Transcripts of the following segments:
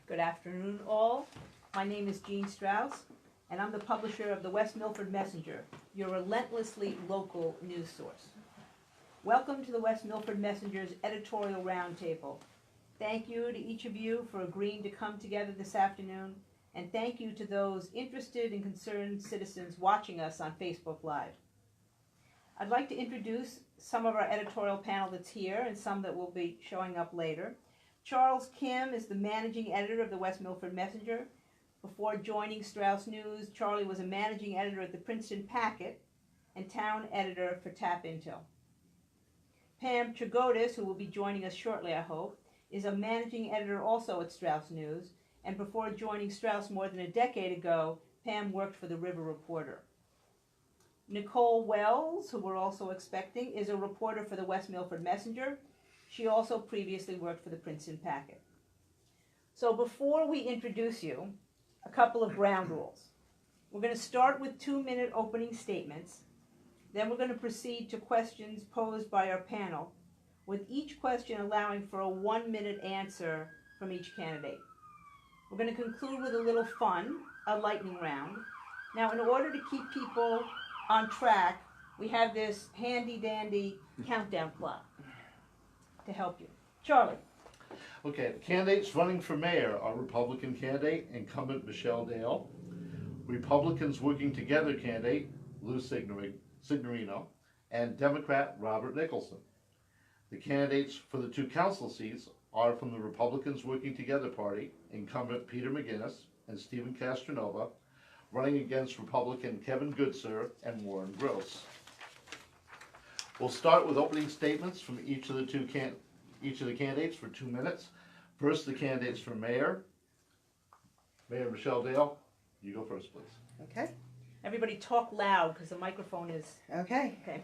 Good afternoon, all. My name is Jean Strauss, and I'm the publisher of the West Milford Messenger, your relentlessly local news source. Welcome to the West Milford Messenger's Editorial Roundtable. Thank you to each of you for agreeing to come together this afternoon, and thank you to those interested and concerned citizens watching us on Facebook Live. I'd like to introduce some of our editorial panel that's here and some that will be showing up later. Charles Kim is the managing editor of the West Milford Messenger. Before joining Strauss News, Charlie was a managing editor at the Princeton Packet and town editor for Tap Intel. Pam Trigotis, who will be joining us shortly, I hope, is a managing editor also at Strauss News, and before joining Strauss more than a decade ago, Pam worked for the River Reporter. Nicole Wells, who we're also expecting, is a reporter for the West Milford Messenger. She also previously worked for the Princeton Packet. So before we introduce you, a couple of ground rules. We're going to start with 2-minute opening statements. Then we're going to proceed to questions posed by our panel, with each question allowing for a 1-minute answer from each candidate. We're going to conclude with a little fun, a lightning round. Now, in order to keep people on track, we have this handy-dandy countdown clock to help you. Charlie. Okay, the candidates running for mayor are Republican candidate, incumbent Michelle Dale, Republicans Working Together candidate, Lou Signorino, and Democrat Robert Nicholson. The candidates for the 2 council seats are from the Republicans Working Together party, incumbent Peter McGinnis and Stephen Castronova, running against Republican Kevin Goodser and Warren Gross. We'll start with opening statements from each of the candidates for 2 minutes. First, the candidates for mayor. Mayor Michelle Dale, you go first, please. Okay. Everybody talk loud because the microphone is... Okay. Okay.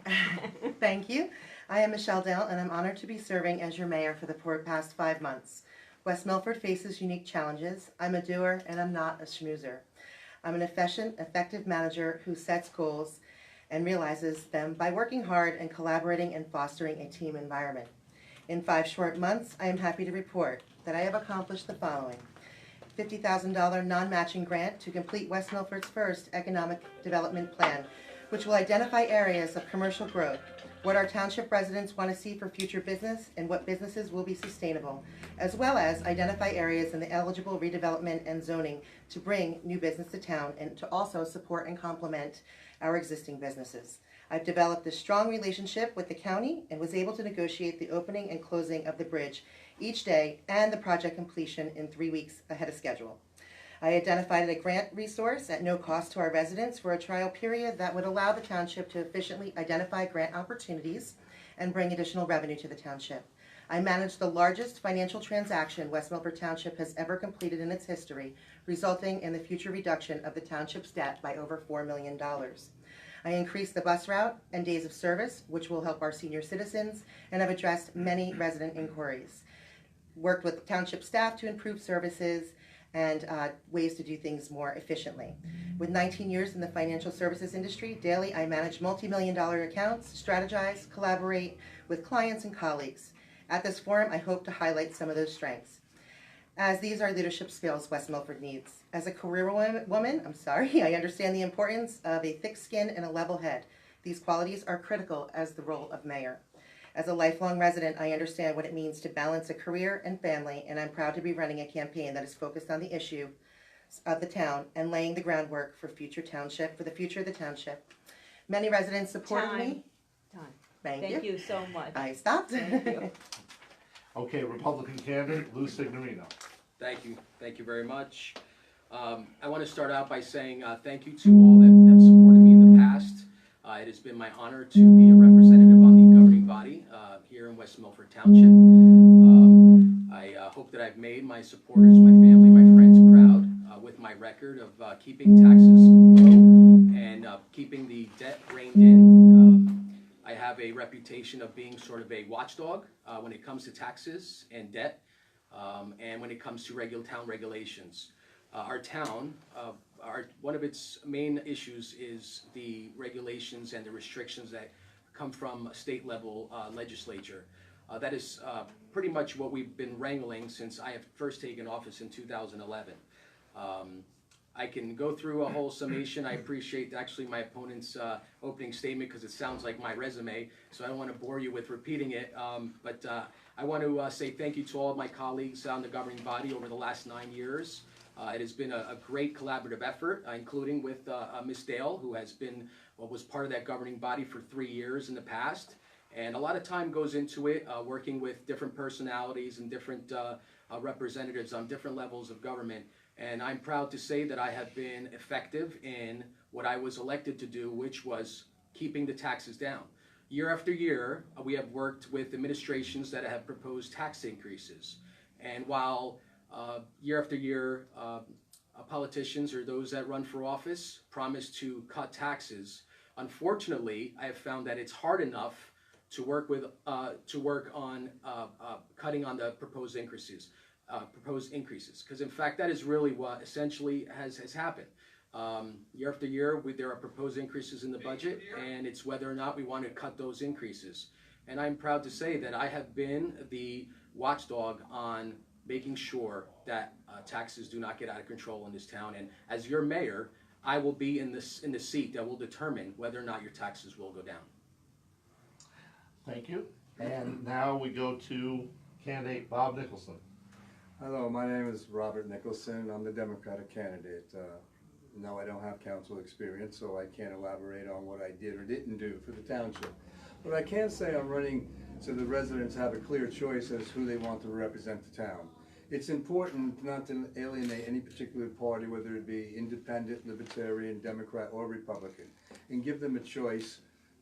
Thank you. I am Michelle Dale, and I'm honored to be serving as your mayor for the past 5 months. West Milford faces unique challenges. I'm a doer, and I'm not a schmoozer. I'm an efficient, effective manager who sets goals and realizes them by working hard and collaborating and fostering a team environment. In 5 short months, I am happy to report that I have accomplished the following. $50,000 non-matching grant to complete West Milford's first economic development plan, which will identify areas of commercial growth, what our township residents want to see for future business, and what businesses will be sustainable, as well as identify areas in the eligible redevelopment and zoning to bring new business to town and to also support and complement our existing businesses. I've developed a strong relationship with the county and was able to negotiate the opening and closing of the bridge each day and the project completion in 3 weeks ahead of schedule. I identified a grant resource at no cost to our residents for a trial period that would allow the township to efficiently identify grant opportunities and bring additional revenue to the township. I managed the largest financial transaction West Milford Township has ever completed in its history, resulting in the future reduction of the township's debt by over $4 million. I increased the bus route and days of service, which will help our senior citizens, and have addressed many resident inquiries. Worked with township staff to improve services and ways to do things more efficiently. With 19 years in the financial services industry, daily I manage multi-million-dollar accounts, strategize, collaborate with clients and colleagues. At this forum, I hope to highlight some of those strengths, as these are leadership skills West Milford needs. As a career woman, I understand the importance of a thick skin and a level head. These qualities are critical as the role of mayor. As a lifelong resident, I understand what it means to balance a career and family, and I'm proud to be running a campaign that is focused on the issue of the town and laying the groundwork for the future of the township. Many residents supported me. Thank you so much. I stopped. Thank you. Okay, Republican candidate Lou Signorino. Thank you very much. I want to start out by saying thank you to all that have supported me in the past. It has been my honor to be a representative on the governing body here in West Milford Township. I hope that I've made my supporters, my family, my friends proud with my record of keeping taxes low and keeping the debt reined in. I have a reputation of being sort of a watchdog when it comes to taxes and debt, and when it comes to town regulations. Our town, one of its main issues is the regulations and the restrictions that come from state level legislature. That is pretty much what we've been wrangling since I have first taken office in 2011. I can go through a whole summation. I appreciate actually my opponent's opening statement because it sounds like my resume, so I don't want to bore you with repeating it. But I want to say thank you to all of my colleagues on the governing body over the last 9 years. It has been a great collaborative effort, including with Ms. Dale, who has been, was part of that governing body for 3 years in the past. And a lot of time goes into it, working with different personalities and different representatives on different levels of government. And I'm proud to say that I have been effective in what I was elected to do, which was keeping the taxes down. Year after year, we have worked with administrations that have proposed tax increases. And while year after year, politicians or those that run for office promise to cut taxes, unfortunately, I have found that it's hard enough to work on cutting on the proposed increases. Because in fact that is really what essentially has happened. Year after year there are proposed increases in the budget, and it's whether or not we want to cut those increases. And I'm proud to say that I have been the watchdog on making sure that taxes do not get out of control in this town, and as your mayor I will be in the seat that will determine whether or not your taxes will go down. Thank you. And now we go to candidate Bob Nicholson. Hello, my name is Robert Nicholson. I'm the Democratic candidate. No, I don't have council experience, so I can't elaborate on what I did or didn't do for the township. But I can say I'm running so the residents have a clear choice as who they want to represent the town. It's important not to alienate any particular party, whether it be independent, libertarian, Democrat, or Republican, and give them a choice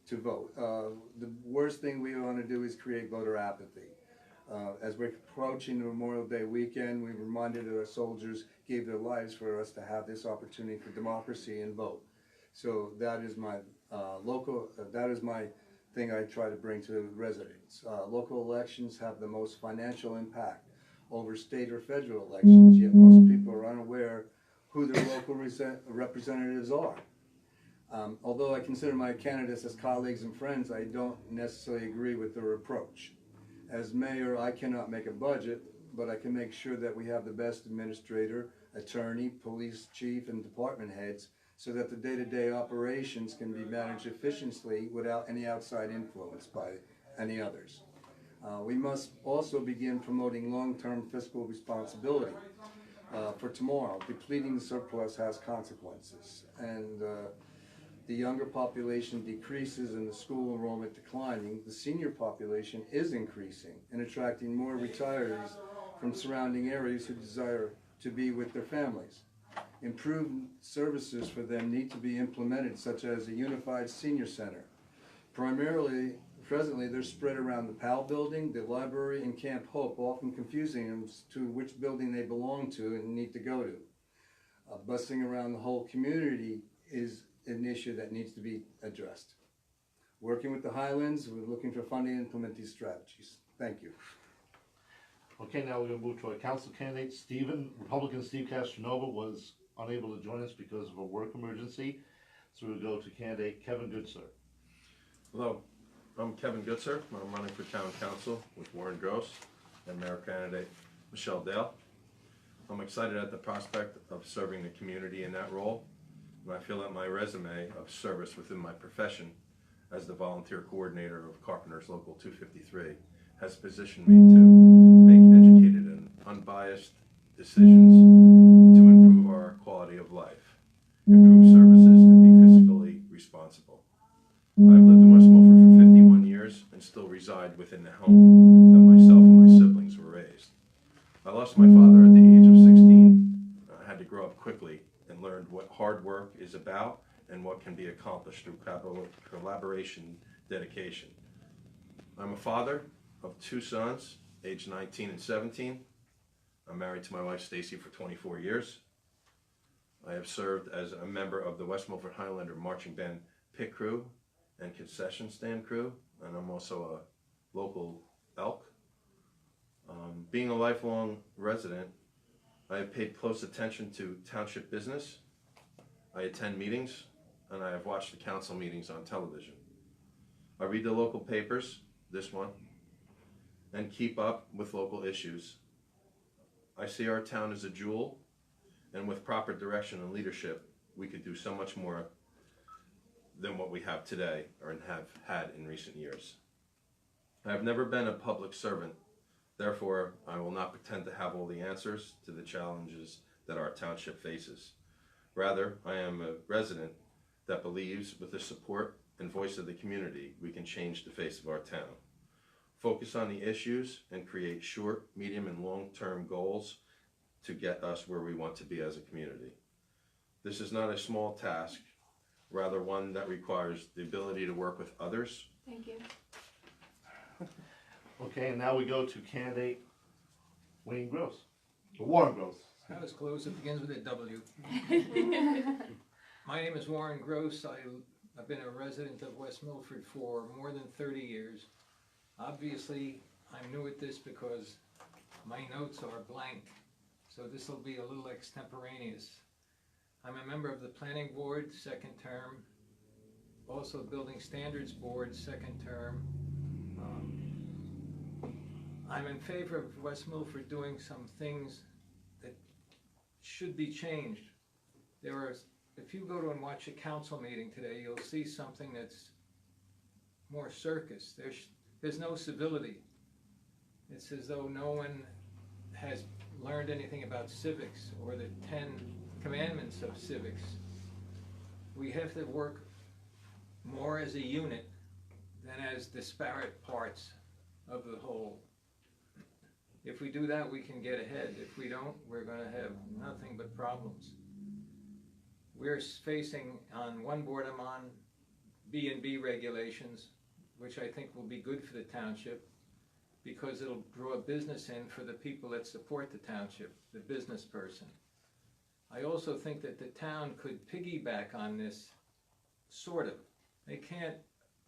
to vote. The worst thing we want to do is create voter apathy. As we're approaching the Memorial Day weekend, we reminded that our soldiers gave their lives for us to have this opportunity for democracy and vote. So that is my that is my thing I try to bring to residents. Local elections have the most financial impact over state or federal elections, yet most people are unaware who their local representatives are. Although I consider my candidates as colleagues and friends, I don't necessarily agree with their approach. As mayor, I cannot make a budget, but I can make sure that we have the best administrator, attorney, police chief, and department heads so that the day-to-day operations can be managed efficiently without any outside influence by any others. We must also begin promoting long-term fiscal responsibility for tomorrow. Depleting the surplus has consequences, and the younger population decreases and the school enrollment declining. The senior population is increasing and attracting more retirees from surrounding areas who desire to be with their families. Improved services for them need to be implemented, such as a unified senior center. Presently, they're spread around the Powell building, the library, and Camp Hope, often confusing them to which building they belong to and need to go to. Busing around the whole community is an issue that needs to be addressed. Working with the Highlands, we're looking for funding to implement these strategies. Thank you. Okay, now we're going to move to our council candidate, Republican Steve Castronova was unable to join us because of a work emergency. So we'll go to candidate Kevin Goodser. Hello, I'm Kevin Goodser. I'm running for town council with Warren Gross and mayor candidate Michelle Dale. I'm excited at the prospect of serving the community in that role, and I feel that my resume of service within my profession as the volunteer coordinator of Carpenters Local 253 has positioned me to make educated and unbiased decisions to improve our quality of life, improve services, and be fiscally responsible. I've lived in West Milford for 51 years and still reside within the home that myself and my siblings were raised. I lost my father at the age of 16. I had to grow up quickly and learned what hard work is about and what can be accomplished through collaboration, dedication. I'm a father of 2 sons, aged 19 and 17. I'm married to my wife Stacy for 24 years. I have served as a member of the West Milford Highlander Marching Band pit crew and concession stand crew, and I'm also a local elk. Being a lifelong resident, I have paid close attention to township business. I attend meetings, and I have watched the council meetings on television. I read the local papers, this one, and keep up with local issues. I see our town as a jewel, and with proper direction and leadership, we could do so much more than what we have today or have had in recent years. I have never been a public servant, therefore I will not pretend to have all the answers to the challenges that our township faces. Rather, I am a resident that believes with the support and voice of the community, we can change the face of our town. Focus on the issues and create short, medium, and long-term goals to get us where we want to be as a community. This is not a small task, rather one that requires the ability to work with others. Thank you. Okay, and now we go to candidate Warren Gross. That was close, it begins with a W. My name is Warren Gross. I've been a resident of West Milford for more than 30 years. Obviously, I'm new at this because my notes are blank, so this will be a little extemporaneous. I'm a member of the Planning Board, second term, also Building Standards Board, second term. I'm in favor of West Milford doing some things that should be changed. If you go to and watch a council meeting today, you'll see something that's more circus. There's no civility. It's as though no one has learned anything about civics or the 10 commandments of civics. We have to work more as a unit than as disparate parts of the whole. If we do that, we can get ahead. If we don't, we're going to have nothing but problems. We're facing, on one board I'm on, B&B regulations, which I think will be good for the township because it'll draw business in for the people that support the township, the business person. I also think that the town could piggyback on this, sort of. They can't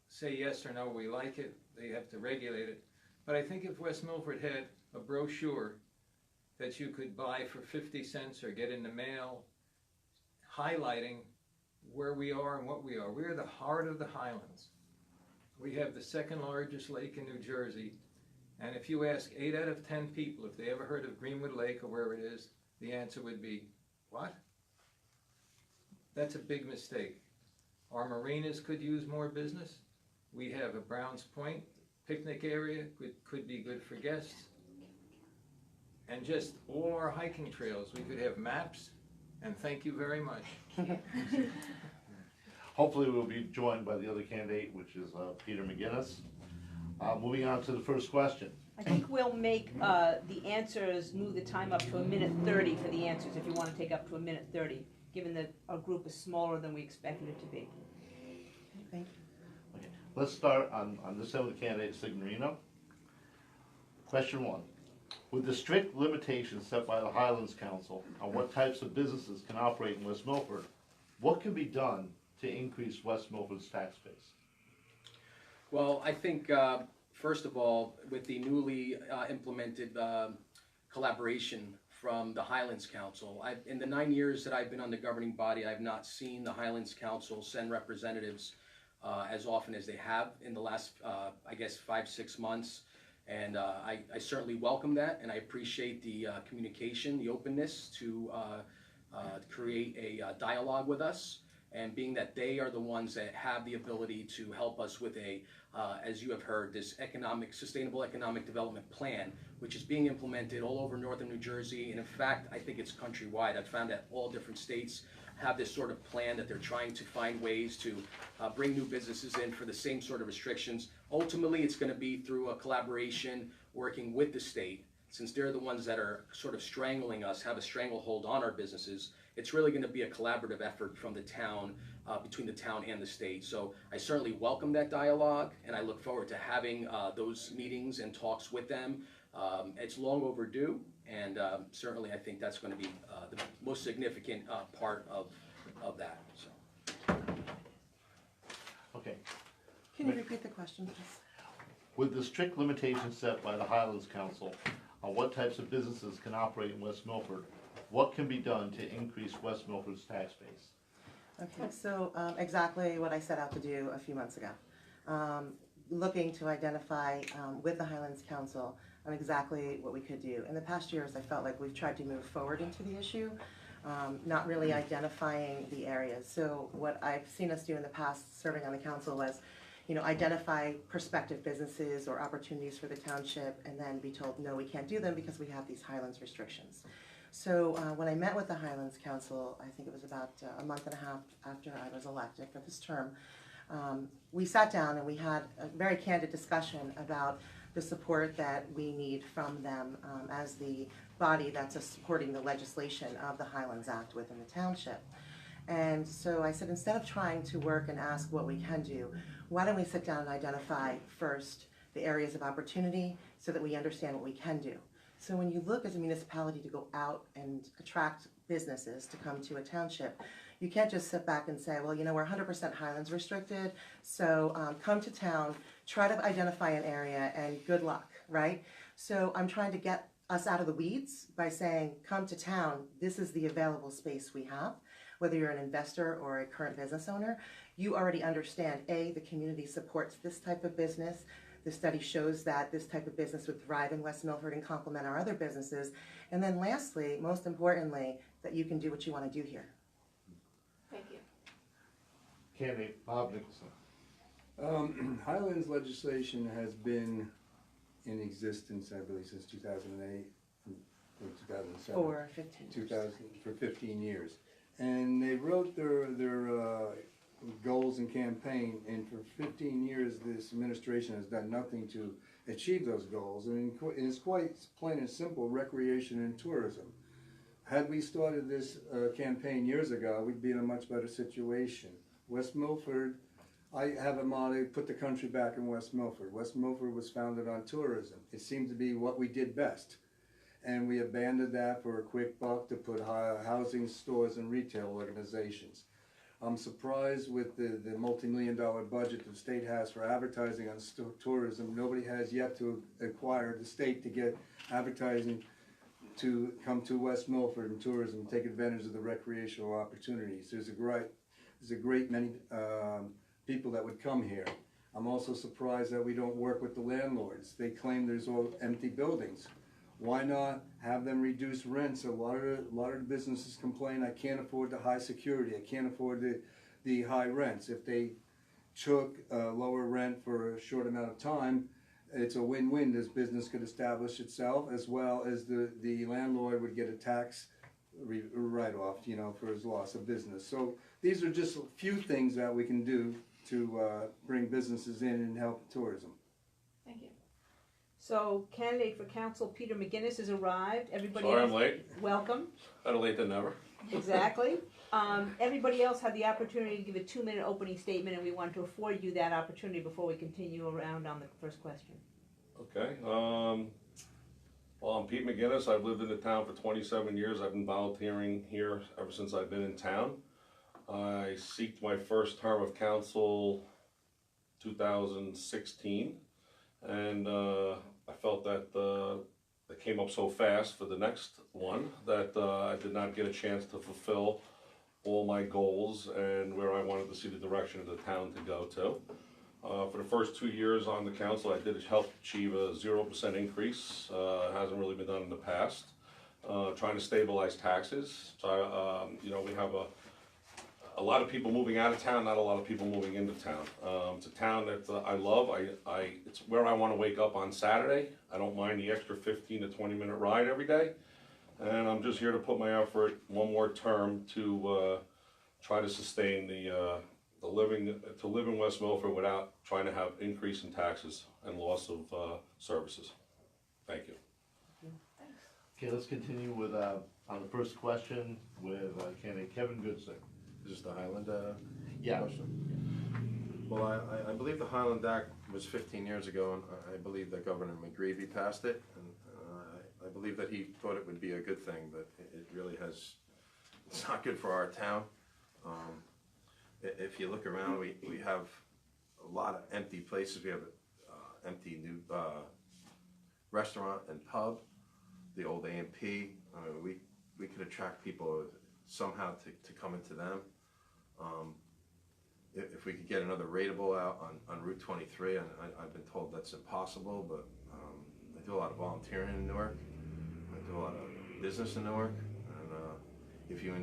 say yes or no, we like it, they have to regulate it. But I think if West Milford had a brochure that you could buy for 50 cents or get in the mail, highlighting where we are and what we are. We are the heart of the Highlands. We have the second largest lake in New Jersey, and if you ask 8 out of 10 people if they ever heard of Greenwood Lake or where it is, the answer would be, what? That's a big mistake. Our marinas could use more business. We have a Browns Point picnic area, could be good for guests. And just all our hiking trails, we could have maps, and thank you very much. Hopefully we'll be joined by the other candidate, which is Peter McGinnis. Moving on to the first question. I think we'll make the answers, move the time up to 1:30 for the answers, if you want to take up to 1:30, given that our group is smaller than we expected it to be. Thank you. Okay. Let's start on this end with the candidate Signorino. Question 1. With the strict limitations set by the Highlands Council on what types of businesses can operate in West Milford, what can be done to increase West Milford's tax base? Well, I think, first of all, with the newly implemented collaboration from the Highlands Council, in the 9 years that I've been on the governing body, I've not seen the Highlands Council send representatives as often as they have in the last, I guess, 5-6 months. And I certainly welcome that, and I appreciate the communication, the openness to create a dialogue with us. And being that they are the ones that have the ability to help us with as you have heard, this sustainable economic development plan, which is being implemented all over northern New Jersey. And in fact, I think it's countrywide. I've found that all different states have this sort of plan that they're trying to find ways to bring new businesses in for the same sort of restrictions. Ultimately, it's going to be through a collaboration working with the state, since they're the ones that are sort of strangling us, have a stranglehold on our businesses. It's really going to be a collaborative effort from the town, between the town and the state. So I certainly welcome that dialogue, and I look forward to having those meetings and talks with them. It's long overdue, and certainly I think that's going to be the most significant part of that. So. Okay. Can you repeat the question, please? With the strict limitations set by the Highlands Council on what types of businesses can operate in West Milford, what can be done to increase West Milford's tax base? Okay, so exactly what I set out to do a few months ago. looking to identify with the Highlands Council on exactly what we could do. In the past years, I felt like we've tried to move forward into the issue, not really identifying the areas. So what I've seen us do in the past, serving on the council, was identify prospective businesses or opportunities for the township and then be told, no, we can't do them because we have these Highlands restrictions. So when I met with the Highlands Council, I think it was about a month and a half after I was elected for this term, we sat down and we had a very candid discussion about the support that we need from them as the body that's supporting the legislation of the Highlands Act within the township. And so I said, instead of trying to work and ask what we can do, why don't we sit down and identify first the areas of opportunity so that we understand what we can do. So when you look as a municipality to go out and attract businesses to come to a township, you can't just sit back and say, well, we're 100% Highlands restricted, so come to town, try to identify an area, and good luck, right? So I'm trying to get us out of the weeds by saying, come to town, this is the available space we have. Whether you're an investor or a current business owner, you already understand, A, the community supports this type of business. The study shows that this type of business would thrive in West Milford and complement our other businesses. And then lastly, most importantly, that you can do what you want to do here. Thank you. Candidate Bob Nicholson. Highlands legislation has been in existence, I believe, since 2008 or 2007. For 15 years. 2000, for 15 years. And they wrote their goals and campaign, and for 15 years this administration has done nothing to achieve those goals. And it's quite plain and simple: recreation and tourism. Had we started this campaign years ago, we'd be in a much better situation. West Milford, I have a motto: put the country back in West Milford. West Milford was founded on tourism. It seemed to be what we did best. And we abandoned that for a quick buck to put housing, stores, and retail organizations. I'm surprised with the multi-million-dollar budget the state has for advertising on tourism. Nobody has yet to acquire the state to get advertising to come to West Milford and tourism and take advantage of the recreational opportunities. There's a great many people that would come here. I'm also surprised that we don't work with the landlords. They claim there's all empty buildings. Why not have them reduce rents? A lot of the businesses complain, I can't afford the high security, I can't afford the high rents. If they took lower rent for a short amount of time, it's a win-win. This business could establish itself, as well as the landlord would get a tax write-off, for his loss of business. So these are just a few things that we can do to bring businesses in and help tourism. Thank you. So, candidate for council Peter McGinnis has arrived. Everybody Sorry else, I'm late. welcome. Better late than never. Exactly. Everybody else had the opportunity to give a 2-minute opening statement, and we want to afford you that opportunity before we continue around on the first question. Okay. Well, I'm Pete McGinnis. I've lived in the town for 27 years. I've been volunteering here ever since I've been in town. I seeked my first term of council 2016, and I felt that it came up so fast for the next one that I did not get a chance to fulfill all my goals and where I wanted to see the direction of the town to go to. For the first 2 years on the council, I did help achieve a 0% increase. It hasn't really been done in the past. Trying to stabilize taxes. So, we have a lot of people moving out of town, not a lot of people moving into town. It's a town that I love. It's where I want to wake up on Saturday. I don't mind the extra 15 to 20 minute ride every day. And I'm just here to put my effort one more term to try to sustain to live in West Milford without trying to have increase in taxes and loss of services. Thank you. Okay, let's continue with, on the first question with candidate Kevin Goodson. Is this the Highland Yeah. question? Well, I believe the Highland Act was 15 years ago, and I believe that Governor McGreevey passed it, and I believe that he thought it would be a good thing, but it really it's not good for our town. If you look around, we have a lot of empty places. We have an empty new restaurant and pub, the old A&P. We could attract people somehow to come into them. if we could get another rateable out on Route 23, and I've been told that's impossible, but I do a lot of volunteering in Newark. I do a lot of business in Newark, and if you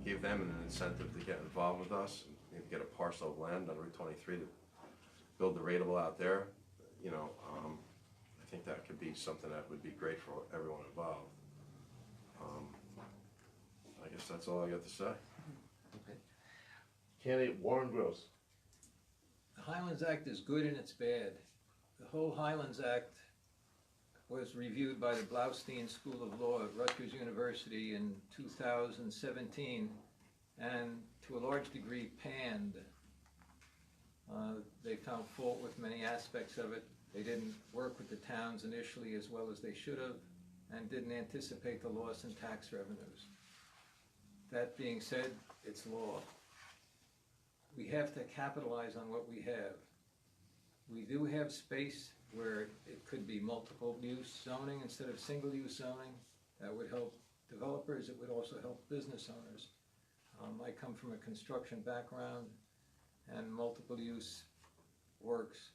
give them an incentive to get involved with us, maybe get a parcel of land on Route 23 to build the rateable out there, you know, I think that could be something that would be great for everyone involved. I guess that's all I got to say. Candidate Warren Gross. The Highlands Act is good and it's bad. The whole Highlands Act was reviewed by the Blaustein School of Law at Rutgers University in 2017 and to a large degree panned. They found fault with many aspects of it. They didn't work with the towns initially as well as they should have and didn't anticipate the loss in tax revenues. That being said, it's law. We have to capitalize on what we have. We do have space where it could be multiple use zoning instead of single use zoning. That would help developers, it would also help business owners. I come from a construction background and multiple use works.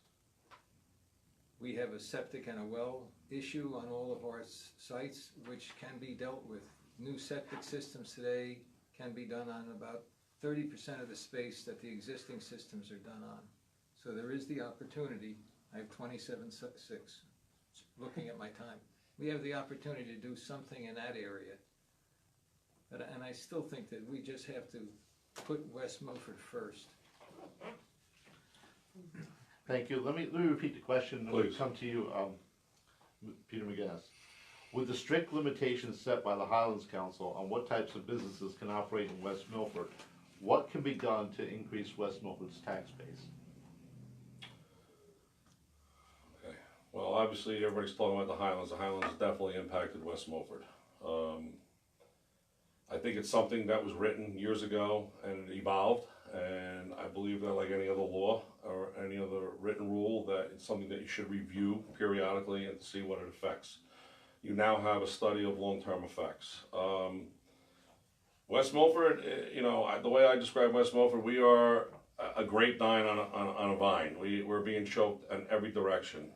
We have a septic and a well issue on all of our sites which can be dealt with. New septic systems today can be done on about 30% of the space that the existing systems are done on. So there is the opportunity. I have 27.6, looking at my time. We have the opportunity to do something in that area. And I still think that we just have to put West Milford first. Thank you. Let me repeat the question and we'll Please. come to you, Peter McGinnis. With the strict limitations set by the Highlands Council on what types of businesses can operate in West Milford, what can be done to increase West Milford's tax base? Okay. Well, obviously, everybody's talking about the Highlands. The Highlands definitely impacted West Milford. I think it's something that was written years ago and it evolved. And I believe that, like any other law or any other written rule, that it's something that you should review periodically and to see what it affects. You now have a study of long-term effects. West Milford, you know, the way I describe West Milford, we are a grapevine on a vine. We're being choked in every direction.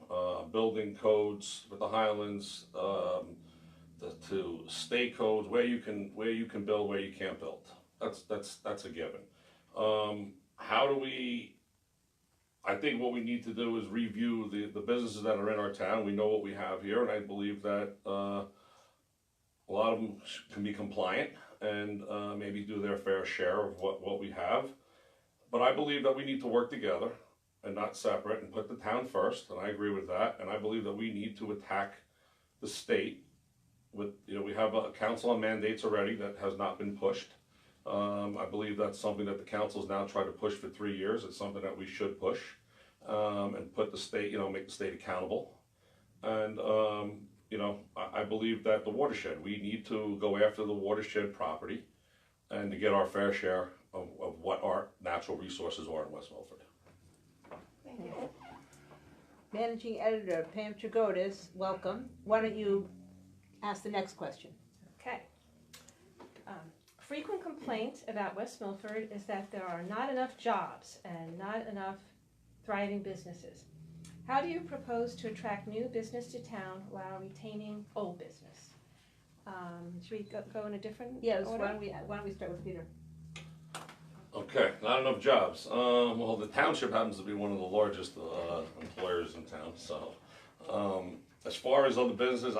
Building codes with the Highlands, to state codes, where you can build, where you can't build. That's a given. How do we? I think what we need to do is review the businesses that are in our town. We know what we have here, and I believe that a lot of them can be compliant and maybe do their fair share of what we have. But I believe that we need to work together and not separate and put the town first, and I agree with that. And I believe that we need to attack the state with, you know, we have a council on mandates already that has not been pushed. I believe that's something that the council's now tried to push for 3 years. It's something that we should push and put the state, you know, make the state accountable. And, you know, I believe that the watershed, we need to go after the watershed property and to get our fair share of what our natural resources are in West Milford. Thank you. Managing Editor Pam Trigotis, welcome. Why don't you ask the next question? Okay. Frequent complaint about West Milford is that there are not enough jobs and not enough thriving businesses. How do you propose to attract new business to town while retaining old business? Should we go in a different Yes, order? why don't we start with Peter? Okay, not enough jobs. Well, the township happens to be one of the largest employers in town. So, as far as other businesses,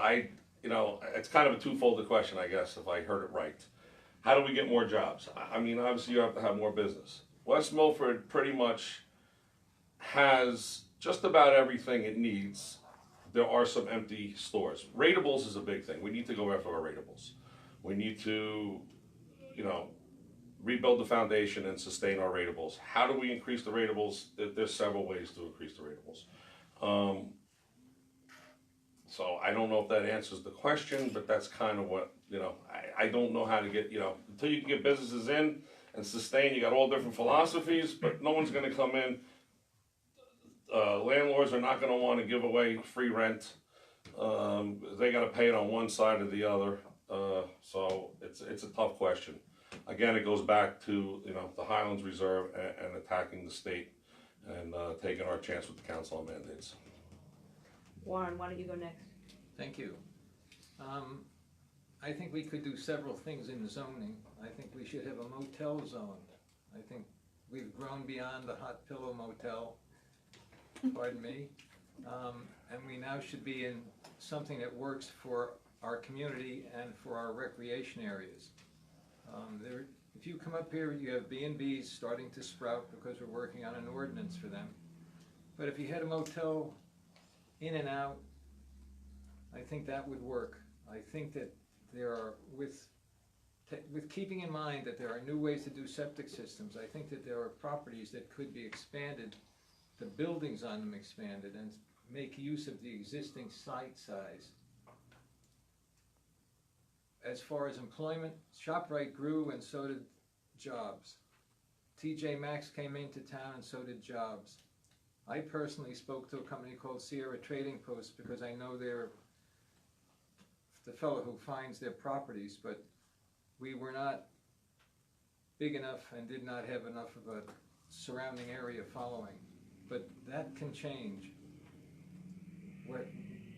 you know, it's kind of a twofold question, I guess, if I heard it right. How do we get more jobs? I mean, obviously you have to have more business. West Milford pretty much has just about everything it needs. There are some empty stores. Rateables is a big thing. We need to go after our rateables. We need to, you know, rebuild the foundation and sustain our rateables. How do we increase the rateables? There's several ways to increase the rateables. So I don't know if that answers the question, but that's kind of what, you know, I don't know how to get, you know, until you can get businesses in and sustain, you got all different philosophies, but no one's gonna come in. Landlords are not gonna wanna give away free rent. They gotta pay it on one side or the other. So it's a tough question. again, it goes back to, the Highlands Reserve and attacking the state and taking our chance with the council on mandates. Warren, why don't you go next? Thank you. I think we could do several things in zoning. I think we should have a motel zone. I think we've grown beyond the hot pillow motel, pardon me. And we now should be in something that works for our community and for our recreation areas. If you come up here, you have B&Bs starting to sprout because we're working on an ordinance for them. But if you had a motel in and out, I think that would work. I think that there are, with keeping in mind that there are new ways to do septic systems, I think that there are properties that could be expanded, the buildings on them expanded, and make use of the existing site size. As far as employment, ShopRite grew and so did jobs. TJ Maxx came into town and so did jobs. I personally spoke to a company called Sierra Trading Post because I know they're the fellow who finds their properties, but we were not big enough and did not have enough of a surrounding area following. But that can change.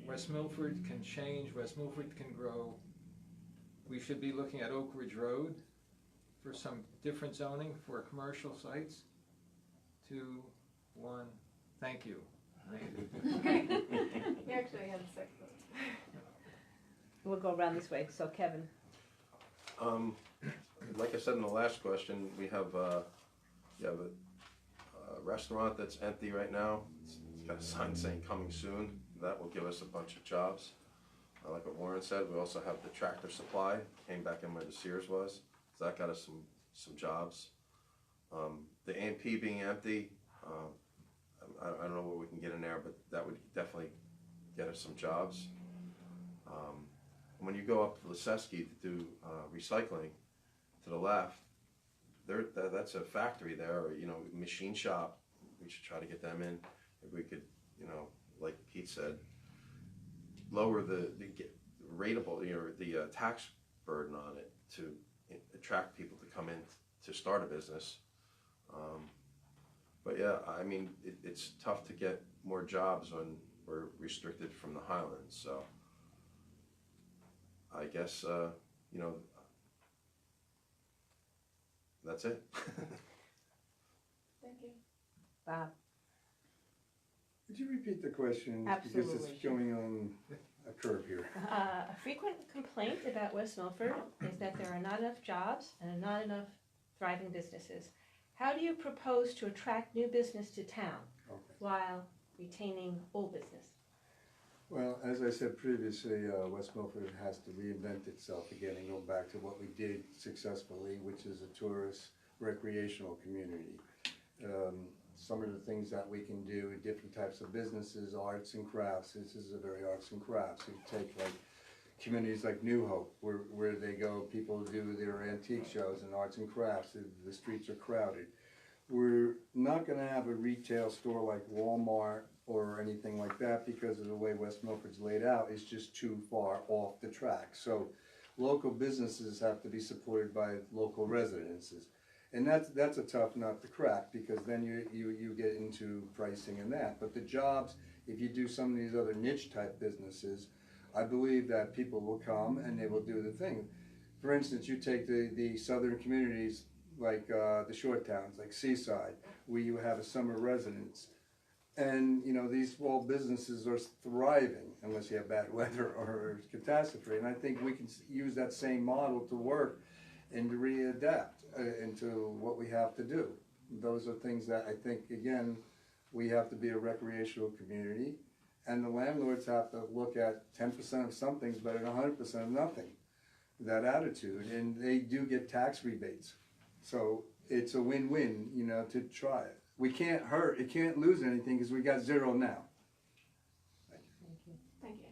West Milford can change, West Milford can grow. We should be looking at Oak Ridge Road for some different zoning for commercial sites. 2, 1, thank you. You actually had 6. We'll go around this way. So Kevin. Like I said in the last question, we have you have a restaurant that's empty right now. It's got a sign saying coming soon. That will give us a bunch of jobs. Like what Warren said, we also have the Tractor Supply, came back in where the Sears was. So that got us some jobs. The A&P being empty, I don't know what we can get in there, but that would definitely get us some jobs. When you go up to Leseski to do recycling, to the left, that's a factory there, or machine shop. We should try to get them in. If we could, like Pete said, lower the rateable, the tax burden on it to attract people to come in to start a business. But yeah, I mean, it's tough to get more jobs when we're restricted from the Highlands. So I guess, that's it. Thank you. Bob. Would you repeat the question? Because Absolutely. it's going on a curve here. A frequent complaint about West Milford is that there are not enough jobs and not enough thriving businesses. How do you propose to attract new business to town while retaining old business? Well, as I said previously, West Milford has to reinvent itself again and go back to what we did successfully, which is a tourist recreational community. Some of the things that we can do, different types of businesses, arts and crafts. This is a very arts and crafts. You take like communities like New Hope, where they go, people do their antique shows and arts and crafts. The streets are crowded. We're not going to have a retail store like Walmart or anything like that because of the way West Milford's laid out. It's just too far off the track. So local businesses have to be supported by local residences. And that's a tough nut to crack because then you get into pricing and that. But the jobs, if you do some of these other niche type businesses, I believe that people will come and they will do the thing. For instance, you take the southern communities like the shore towns, like Seaside, where you have a summer residence. And these small businesses are thriving unless you have bad weather or catastrophe. And I think we can use that same model to work and to readapt into what we have to do. Those are things that I think, again, we have to be a recreational community, and the landlords have to look at 10% of some things better than 100% of nothing, that attitude, and they do get tax rebates. So it's a win-win, to try it. We can't hurt, it can't lose anything because we got 0 now. Thank you.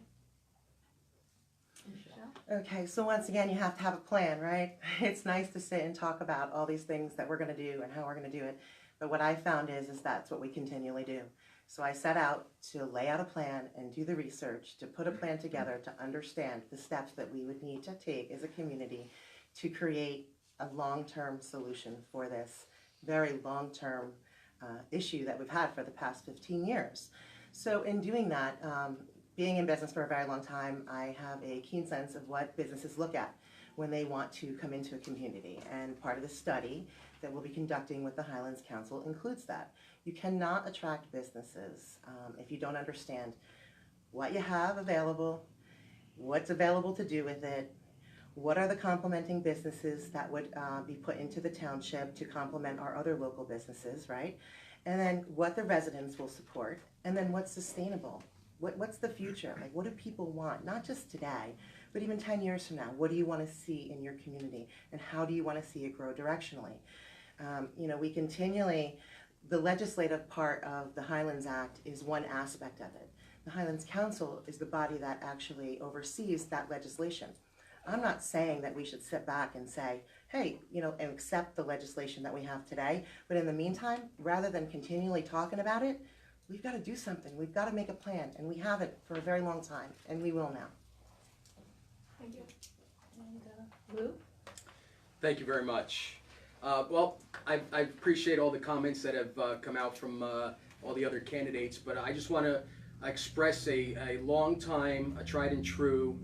Okay, so once again, you have to have a plan, right? It's nice to sit and talk about all these things that we're going to do and how we're going to do it. But what I found is that's what we continually do. So I set out to lay out a plan and do the research, to put a plan together, to understand the steps that we would need to take as a community to create a long-term solution for this very long-term issue that we've had for the past 15 years. So in doing that, being in business for a very long time, I have a keen sense of what businesses look at when they want to come into a community. And part of the study that we'll be conducting with the Highlands Council includes that. You cannot attract businesses if you don't understand what you have available, what's available to do with it, what are the complementing businesses that would be put into the township to complement our other local businesses, right? And then what the residents will support, and then what's sustainable. What's the future? Like, what do people want? Not just today, but even 10 years from now. What do you want to see in your community, and how do you want to see it grow directionally? You know, we continually, the legislative part of the Highlands Act is one aspect of it. The Highlands Council is the body that actually oversees that legislation. I'm not saying that we should sit back and say, hey, you know, and accept the legislation that we have today, but in the meantime, rather than continually talking about it, we've got to do something. We've got to make a plan, and we haven't for a very long time, and we will now. Thank you. And Lou? Thank you very much. Well, I appreciate all the comments that have come out from all the other candidates, but I just want to express a long time, a tried and true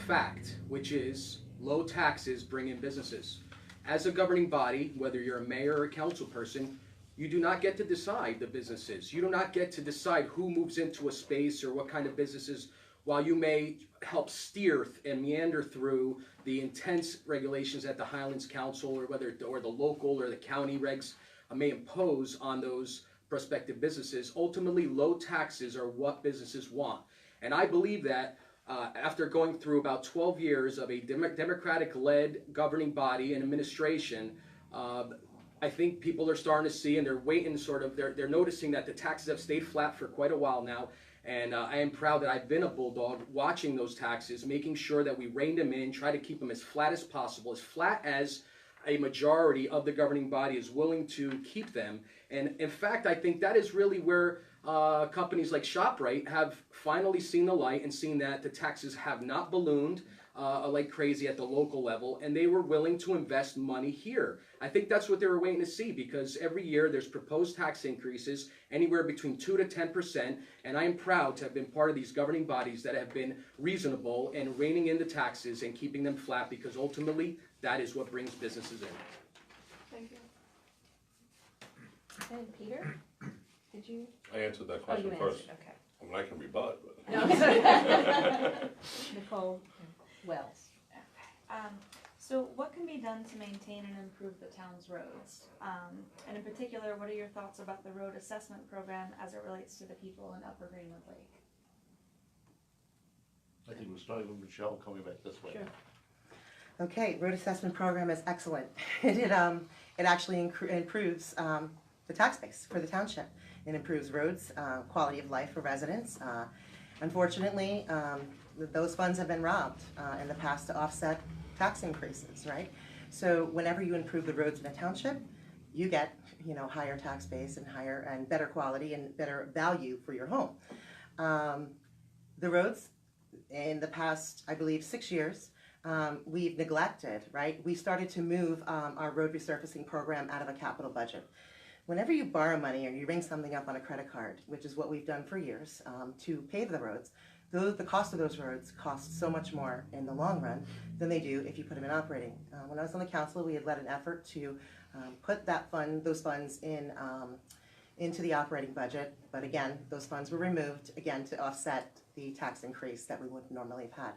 fact, which is low taxes bring in businesses. As a governing body, whether you're a mayor or a council person, you do not get to decide the businesses. You do not get to decide who moves into a space or what kind of businesses, while you may help steer and meander through the intense regulations that the Highlands Council or the local or the county regs may impose on those prospective businesses. Ultimately, low taxes are what businesses want. And I believe that after going through about 12 years of a Democratic-led governing body and administration, I think people are starting to see, and they're waiting they're noticing that the taxes have stayed flat for quite a while now. And I am proud that I've been a bulldog watching those taxes, making sure that we rein them in, try to keep them as flat as possible, as flat as a majority of the governing body is willing to keep them. And in fact, I think that is really where companies like ShopRite have finally seen the light and seen that the taxes have not ballooned like crazy at the local level, and they were willing to invest money here. I think that's what they were waiting to see, because every year there's proposed tax increases anywhere between 2 to 10%, and I am proud to have been part of these governing bodies that have been reasonable in reining in the taxes and keeping them flat, because ultimately that is what brings businesses in. Thank you. And Peter, did you? I answered that Oh, question you first. answered, okay. I mean, I can rebut, but. No. Nicole Wells. So what can be done to maintain and improve the town's roads? And in particular, what are your thoughts about the road assessment program as it relates to the people in Upper Greenwood Lake? I think we're starting with Michelle coming back this way. Sure. Okay, road assessment program is excellent. It actually improves the tax base for the township. It improves roads, quality of life for residents. Unfortunately, those funds have been robbed in the past to offset tax increases, right? So whenever you improve the roads in a township, you get, you know, higher tax base and higher and better quality and better value for your home. The roads in the past, I believe, 6 years, we've neglected, right? We started to move our road resurfacing program out of a capital budget. Whenever you borrow money or you ring something up on a credit card, which is what we've done for years to pave the roads, the cost of those roads costs so much more in the long run than they do if you put them in operating. When I was on the council, we had led an effort to put those funds into the operating budget, but again, those funds were removed, again, to offset the tax increase that we would normally have had.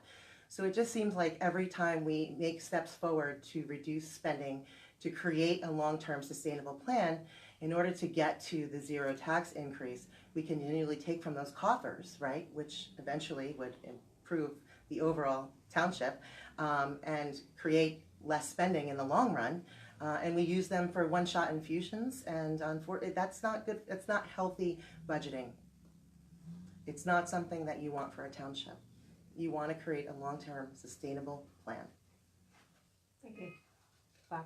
So it just seems like every time we make steps forward to reduce spending, to create a long-term sustainable plan, in order to get to the zero tax increase, we continually take from those coffers, right, which eventually would improve the overall township and create less spending in the long run. And we use them for one-shot infusions, and that's not good. That's not healthy budgeting. It's not something that you want for a township. You want to create a long-term sustainable plan. Thank you. Bob?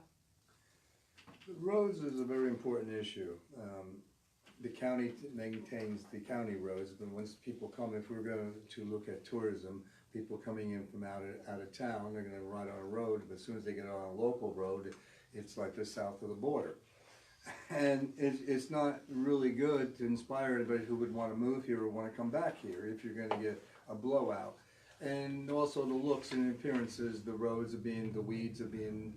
The roads is a very important issue. The county maintains the county roads, but once people come, if we're going to look at tourism, People coming in from out of town, they're gonna ride on a road, but as soon as they get on a local road, it's like they're south of the border. And it's not really good to inspire anybody who would wanna move here or wanna come back here if you're gonna get a blowout. And also the looks and appearances, the roads the weeds are being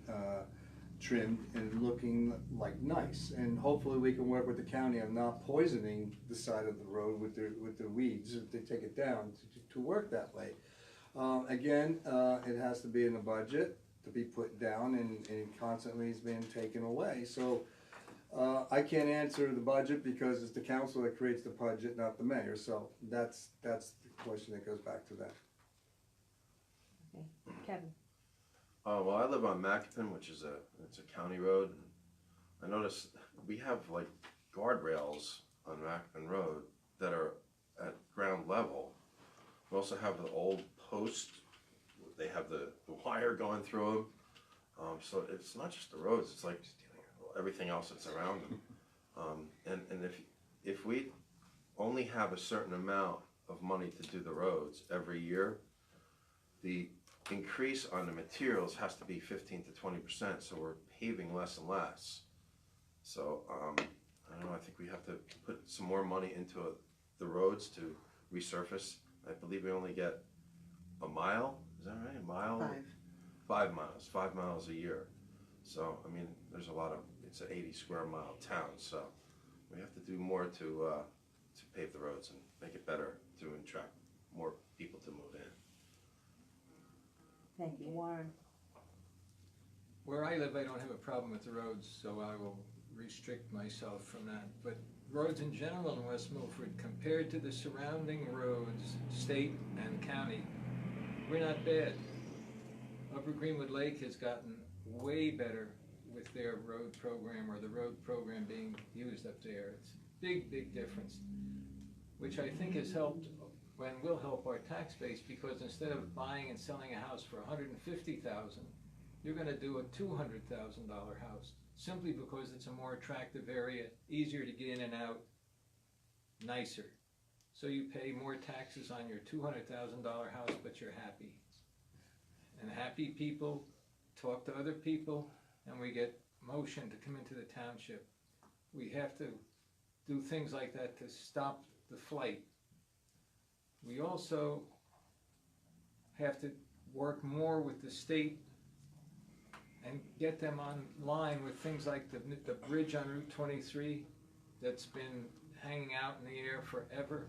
trimmed and looking like nice. And hopefully we can work with the county on not poisoning the side of the road with the weeds if they take it down to work that way. Again, it has to be in the budget to be put down and constantly is being taken away. So I can't answer the budget because it's the council that creates the budget, not the mayor. So that's the question that goes back to that. Okay. Kevin? Well, I live on Macapin, which is it's a county road. And I noticed we have like guardrails on Macapin Road that are at ground level. We also have the old post. They have the wire going through them. So it's not just the roads, it's like everything else that's around them. And if we only have a certain amount of money to do the roads every year, the increase on the materials has to be 15 to 20%, so we're paving less and less. So I don't know, I think we have to put some more money into the roads to resurface. I believe we only get a mile, is that right? A mile? 5 miles a year. So, I mean, there's a lot of, it's an 80 square mile town, so we have to do more to pave the roads and make it better to attract more people to move in. Thank you. Warren? Where I live, I don't have a problem with the roads, so I will restrict myself from that. But roads in general in West Milford, compared to the surrounding roads, state and county, we're not bad. Upper Greenwood Lake has gotten way better with their road program, or the road program being used up there. It's a big, big difference, which I think has helped and will help our tax base, because instead of buying and selling a house for $150,000, you're gonna do a $200,000 house, simply because it's a more attractive area, easier to get in and out, nicer. So you pay more taxes on your $200,000 house, but you're happy. And happy people talk to other people, and we get motion to come into the township. We have to do things like that to stop the flight. We also have to work more with the state and get them on line with things like the bridge on Route 23 that's been hanging out in the air forever.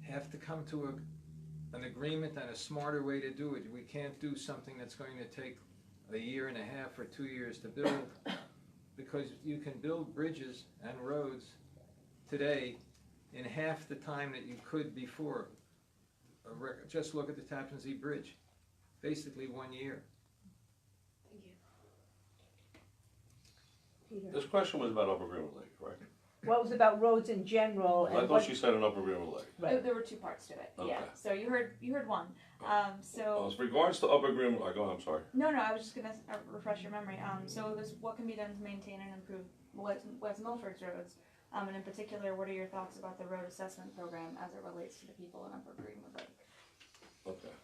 Have to come to an agreement on a smarter way to do it. We can't do something that's going to take a year and a half or 2 years to build, because you can build bridges and roads today in half the time that you could before. Just look at the Tappan Zee Bridge, basically 1 year. Thank you. Peter? This question was about Upper Greenwood Lake, right? Well, it was about roads in general and I thought you said an Upper Greenwood Lake. Right. There were two parts to it. Okay. Yeah. So you heard one. As regards to Upper Greenwood, go on, I'm sorry. No, I was just gonna refresh your memory. So it was what can be done to maintain and improve West Milford's roads, and in particular, what are your thoughts about the road assessment program as it relates to the people in Upper Greenwood Lake? Okay.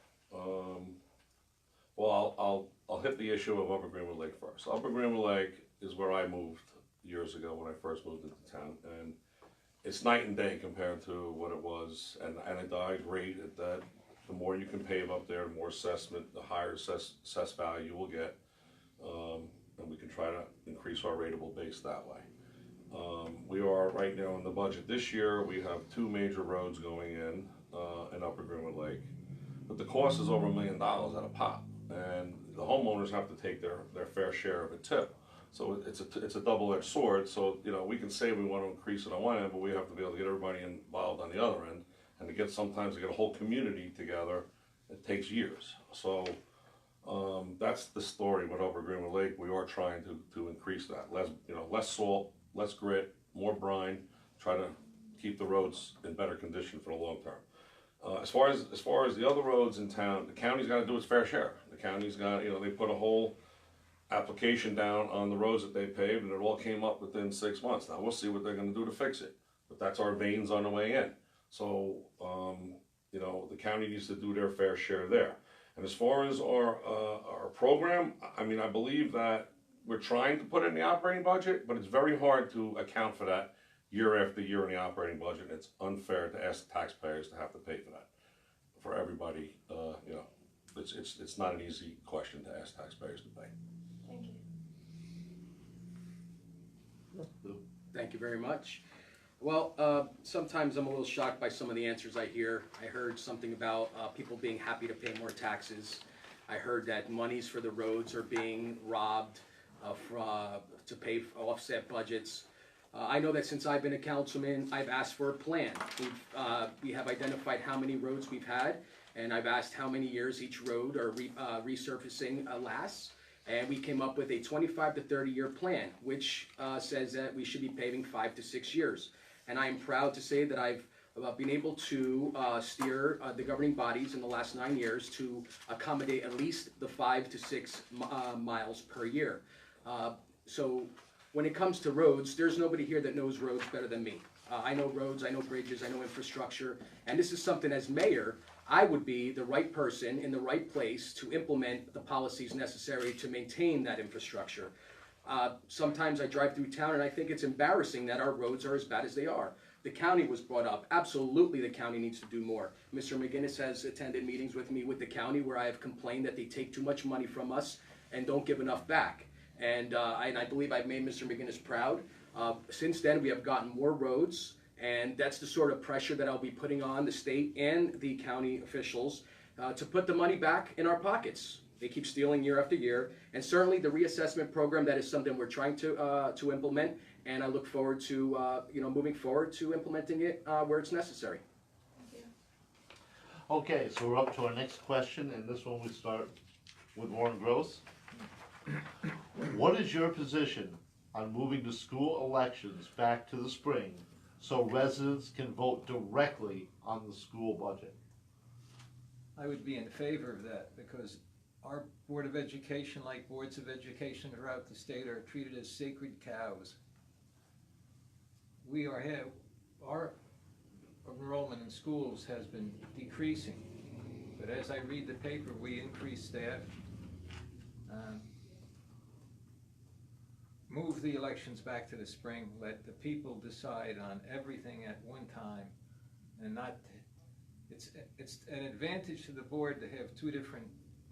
Well, I'll hit the issue of Upper Greenwood Lake first. Upper Greenwood Lake is where I moved years ago when I first moved into town, and it's night and day compared to what it was. And I agree that the more you can pave up there, the more assessment, the higher assess value you will get, and we can try to increase our rateable base that way. We are right now in the budget this year. We have 2 major roads going in Upper Greenwood Lake, but the cost is over $1 million at a pop, and the homeowners have to take their fair share of it too. So it's a double-edged sword. So we can say we want to increase it on one end, but we have to be able to get everybody involved on the other end, and sometimes to get a whole community together, it takes years. So that's the story with Upper Greenwood Lake. We are trying to increase that. Less salt, less grit, more brine. Try to keep the roads in better condition for the long term. As far as the other roads in town, the county's got to do its fair share. The county's got, they put a whole application down on the roads that they paved, and it all came up within 6 months. Now we'll see what they're going to do to fix it, but that's our veins on the way in. So you know, the county needs to do their fair share there. And as far as our program, I mean, I believe that we're trying to put it in the operating budget, but it's very hard to account for that year after year in the operating budget. It's unfair to ask taxpayers to have to pay for that, for everybody, you know. It's not an easy question to ask taxpayers to pay. Thank you. Thank you very much. Well, sometimes I'm a little shocked by some of the answers I hear. I heard something about people being happy to pay more taxes. I heard that monies for the roads are being robbed to pay offset budgets. I know that since I've been a councilman, I've asked for a plan. We have identified how many roads we've had, and I've asked how many years each road or resurfacing lasts. And we came up with a 25 to 30 year plan, which says that we should be paving 5 to 6 years. And I am proud to say that I've been able to steer the governing bodies in the last 9 years to accommodate at least the 5 to 6 miles per year. So when it comes to roads, there's nobody here that knows roads better than me. I know roads, I know bridges, I know infrastructure, and this is something as mayor, I would be the right person in the right place to implement the policies necessary to maintain that infrastructure. Sometimes I drive through town and I think it's embarrassing that our roads are as bad as they are. The county was brought up. Absolutely the county needs to do more. Mr. McGinnis has attended meetings with me with the county where I have complained that they take too much money from us and don't give enough back. And I believe I've made Mr. McGinnis proud. Since then we have gotten more roads, and that's the sort of pressure that I'll be putting on the state and the county officials to put the money back in our pockets. They keep stealing year after year, and certainly the reassessment program, that is something we're trying to implement, and I look forward to moving forward to implementing it where it's necessary. Okay, so we're up to our next question, and this one we start with Warren Gross. What is your position on moving the school elections back to the spring so residents can vote directly on the school budget? I would be in favor of that, because our Board of Education, like boards of education throughout the state, are treated as sacred cows. Our enrollment in schools has been decreasing, but as I read the paper, we increase staff. Move the elections back to the spring, let the people decide on everything at one time, and not, it's an advantage to the board to have 2 different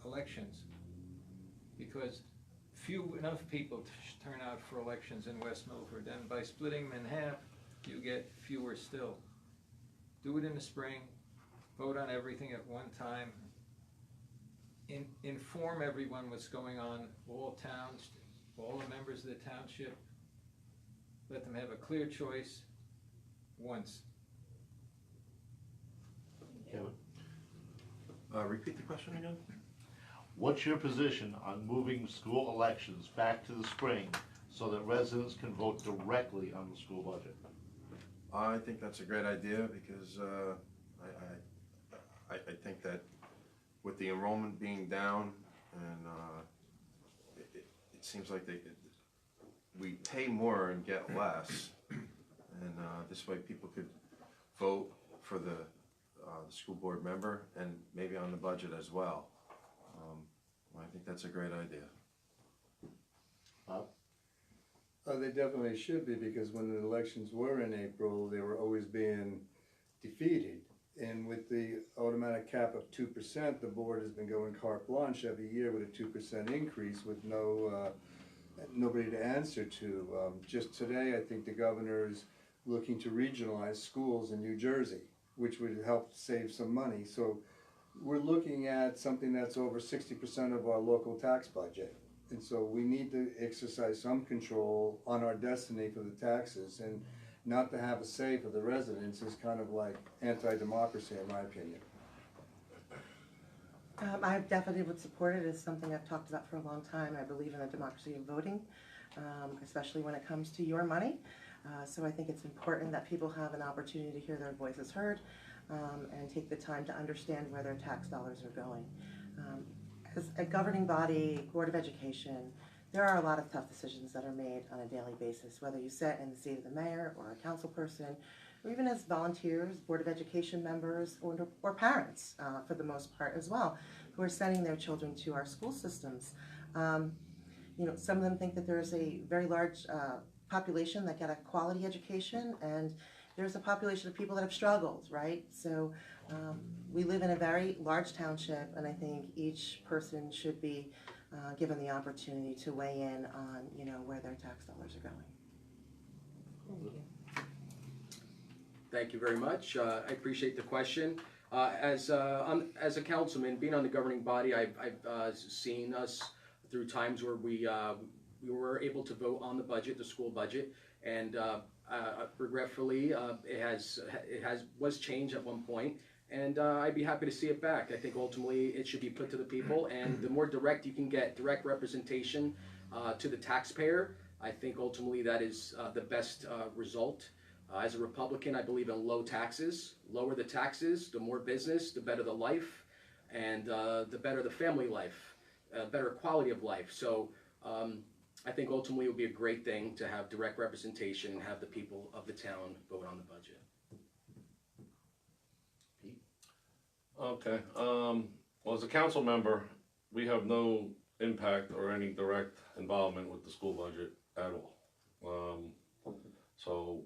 elections, because few enough people turn out for elections in West Milford, and by splitting them in half, you get fewer still. Do it in the spring, vote on everything at one time, inform everyone what's going on, all towns, all the members of the township, let them have a clear choice once. Kevin? Repeat the question again? What's your position on moving school elections back to the spring so that residents can vote directly on the school budget? I think that's a great idea, because I think that with the enrollment being down, and it seems like we pay more and get less, and this way people could vote for the school board member and maybe on the budget as well. I think that's a great idea. Bob? They definitely should be, because when the elections were in April, they were always being defeated. And with the automatic cap of 2%, the board has been going carte blanche every year with a 2% increase with nobody to answer to. Just today, I think the governor is looking to regionalize schools in New Jersey, which would help save some money. So we're looking at something that's over 60% of our local tax budget. And so we need to exercise some control on our destiny for the taxes, and not to have a say for the residents is kind of like anti-democracy, in my opinion. I definitely would support it. It's something I've talked about for a long time. I believe in the democracy of voting, especially when it comes to your money. So I think it's important that people have an opportunity to hear their voices heard, and take the time to understand where their tax dollars are going. As a governing body, Board of Education, there are a lot of tough decisions that are made on a daily basis, whether you sit in the seat of the mayor or a council person. or even as volunteers, Board of Education members, or parents, for the most part as well, who are sending their children to our school systems. Some of them think that there's a very large population that get a quality education, and there's a population of people that have struggled, right? So we live in a very large township, and I think each person should be given the opportunity to weigh in on, where their tax dollars are going. Thank you. Thank you very much. I appreciate the question. As a councilman, being on the governing body, I've seen us through times where we were able to vote on the budget, the school budget, and regretfully, it was changed at one point, and I'd be happy to see it back. I think ultimately it should be put to the people, and the more direct you can get, direct representation to the taxpayer, I think ultimately that is the best result. As a Republican, I believe in low taxes. Lower the taxes, the more business, the better the life, and the better the family life, better quality of life. So I think ultimately it would be a great thing to have direct representation and have the people of the town vote on the budget. Okay, well, as a council member, we have no impact or any direct involvement with the school budget at all. So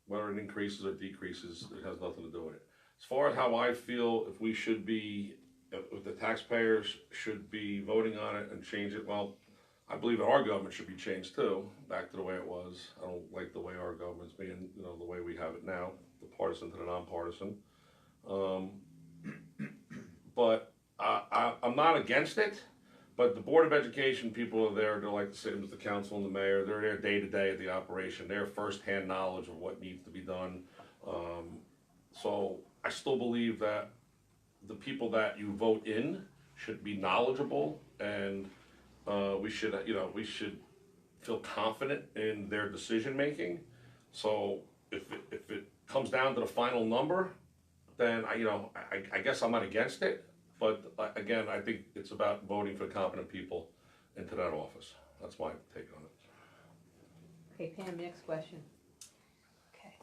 whether it increases or decreases, it has nothing to do with it. As far as how I feel, if we should be, if the taxpayers should be voting on it and change it, well, I believe that our government should be changed too, back to the way it was. I don't like the way our government's being, the way we have it now, the partisan to the nonpartisan. But I'm not against it, but the Board of Education people are there, they're like the same as the council and the mayor, they're there day to day at the operation, they're first-hand knowledge of what needs to be done. So I still believe that the people that you vote in should be knowledgeable, and we should feel confident in their decision-making. So if it comes down to the final number, then I guess I'm not against it, but again, I think it's about voting for competent people into that office. That's my take on it. Okay, Pam, next question. Okay.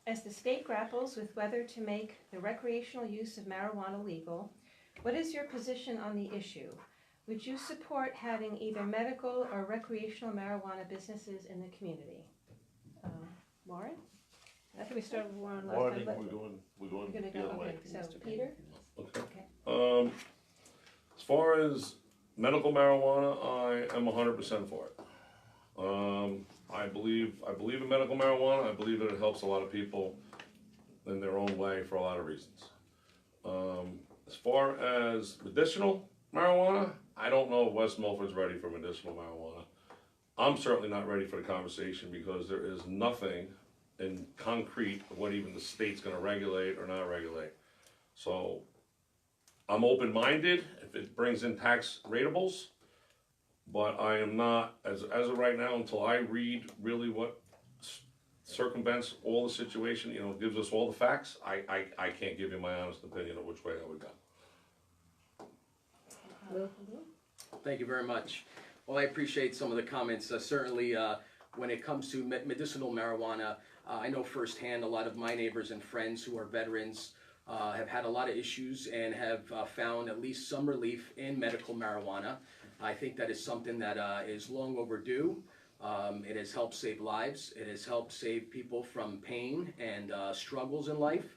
As the state grapples with whether to make the recreational use of marijuana legal, what is your position on the issue? Would you support having either medical or recreational marijuana businesses in the community? Warren? I think we started with Warren last Well, I time, think but we're going we're gonna the go, other way. okay, so Peter? Okay. As far as medical marijuana, I am 100% for it. I believe in medical marijuana. I believe that it helps a lot of people in their own way for a lot of reasons. As far as medicinal marijuana, I don't know if West Milford's ready for medicinal marijuana. I'm certainly not ready for the conversation because there is nothing in concrete of what even the state's gonna regulate or not regulate. So I'm open-minded if it brings in tax ratables, but I am not, as of right now, until I read really what circumvents all the situation, gives us all the facts, I can't give you my honest opinion of which way I would go. Thank you very much. Well, I appreciate some of the comments. Certainly, when it comes to medicinal marijuana, I know firsthand a lot of my neighbors and friends who are veterans have had a lot of issues and have found at least some relief in medical marijuana. I think that is something that is long overdue. It has helped save lives. It has helped save people from pain and struggles in life.